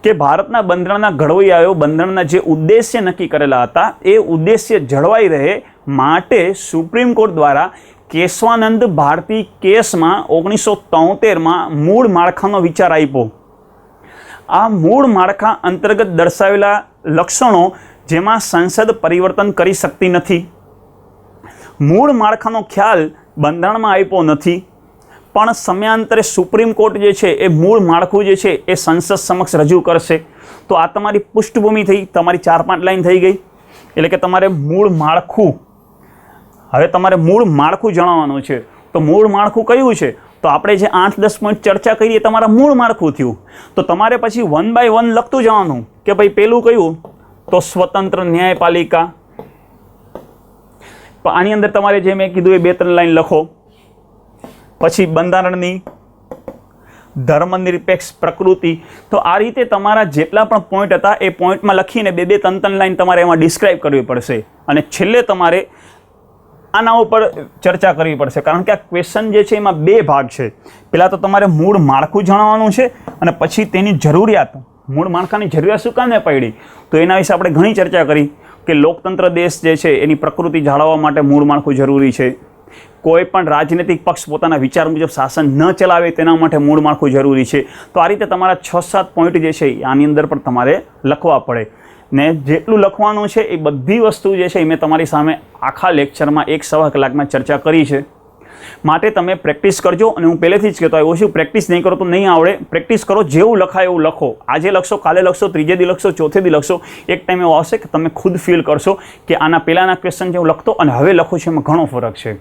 કે ભારતના બંધારણના ઘડવૈયાઓ બંધારણના જે ઉદ્દેશ્ય નક્કી કરેલા હતા એ ઉદ્દેશ્ય જળવાઈ રહે માટે સુપ્રીમ કોર્ટ દ્વારા કેશવાનંદ ભારતી કેસમાં 1973માં મૂળ માળખાનો વિચાર આપ્યો. આ મૂળ માળખા અંતર્ગત દર્શાવેલા લક્ષણો જેમાં સંસદ પરિવર્તન કરી શકતી નથી. મૂળ માળખાનો ખ્યાલ બંધારણમાં આપ્યો નથી, પણ સમયાંતરે સુપ્રીમ કોર્ટ જે છે એ મૂળ માળખું જે છે એ સંસદ સમક્ષ રજૂ કરશે. તો આ તમારી પૃષ્ઠભૂમિ થઈ, તમારી 4-5 લાઈન થઈ ગઈ. એટલે કે તમારે મૂળ માળખું, હવે તમારે મૂળ માળખું જણાવવાનું છે. તો મૂળ માળખું કયું છે? તો આપણે જે 8-10 પોઈન્ટ ચર્ચા કરીએ તમારા મૂળ માળખું થયું. તો તમારે પછી 1 by 1 લખતું જવાનું કે ભાઈ પેલું કયું? તો સ્વતંત્ર ન્યાયપાલિકા. આની અંદર તમારે જે મેં કીધું એ 2-3 લાઈન લખો. પછી બંધારણની ધર્મનિરપેક્ષ પ્રકૃતિ. તો આ રીતે તમારા જેટલા પણ પોઈન્ટ હતા એ પોઈન્ટમાં લખીને 2-3 લાઈન તમારે એમાં ડિસ્ક્રાઇબ કરવી પડશે. અને છેલ્લે તમારે આના ઉપર ચર્ચા કરવી પડશે, કારણ કે આ ક્વેશ્ચન જે છે એમાં 2 ભાગ છે. પહેલાં તો તમારે મૂળ માળખું જણાવવાનું છે અને પછી તેની જરૂરિયાત, મૂળ માળખાની જરૂરિયાત શું કામે પડી, તો એના વિશે આપણે ઘણી ચર્ચા કરી કે લોકતંત્ર દેશ જે છે એની પ્રકૃતિ જાળવવા માટે મૂળ માળખું જરૂરી છે. કોઈ પણ રાજનૈતિક પક્ષ પોતાના વિચાર મુજબ શાસન ન ચલાવે તેના માટે મૂળ માળખું જરૂરી છે. તો આ રીતે તમારા 6-7 પોઈન્ટ જે છે આની અંદર પણ તમારે લખવા પડે. ને જેટલું લખવાનું છે એ બધી વસ્તુ જે છે એ મેં તમારી સામે આખા લેક્ચરમાં 1-1.25 કલાકમાં ચર્ચા કરી છે. માટે તમે પ્રેક્ટિસ કરજો. અને હું પહેલેથી જ કહેતો આવ્યો છું, પ્રેક્ટિસ નહીં કરો તો નહીં આવડે. પ્રેક્ટિસ કરો, જેવું લખાય એવું લખો. આજે લખશો, કાલે લખશો, ત્રીજે દી લખશો, ચોથે દી લખશો. એક ટાઈમ એવો આવશે કે તમે ખુદ ફીલ કરશો કે આના પહેલાંના ક્વેશ્ચન જે હું લખતો અને હવે લખું છું એમાં ઘણો ફરક છે.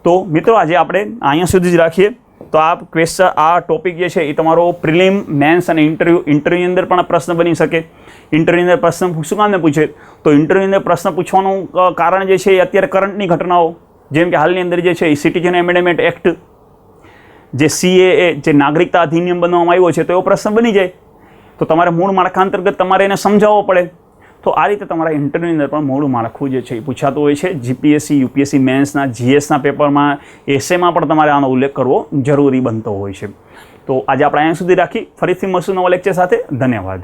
તો મિત્રો આજે આપણે અહીંયા સુધી જ રાખીએ. તો આ ક્વેશ્ચન, આ ટોપિક જે છે એ તમારો પ્રિલિમ, મેન્સ અને ઇન્ટરવ્યૂની અંદર પણ પ્રશ્ન બની શકે. ઇન્ટરવ્યૂની અંદર પ્રશ્ન શું કામને પૂછે? તો ઇન્ટરવ્યૂની અંદર પ્રશ્ન પૂછવાનું કારણ જે છે એ અત્યારે કરંટની ઘટનાઓ, જેમ કે હાલની અંદર જે છે એ સિટીઝન એમેન્ડમેન્ટ એક્ટ, જે CAA, જે નાગરિકતા અધિનિયમ બનાવવામાં આવ્યો છે, તો એવો પ્રશ્ન બની જાય. તો તમારે મૂળ માળખા અંતર્ગત તમારે એને સમજાવવો પડે. તો આ રીતે તમારા ઇન્ટરવ્યૂની અંદર પણ મૂળ માળખું જે છે એ પૂછાતું હોય છે. જીપીએસસી, યુપીએસસી મેન્સના, GSના પેપરમાં, એસએમાં પણ તમારે આનો ઉલ્લેખ કરવો જરૂરી બનતો હોય છે. તો આજે આપણે અહીંયા સુધી રાખી. ફરીથી મળશું નવા લેક્ચર સાથે. ધન્યવાદ.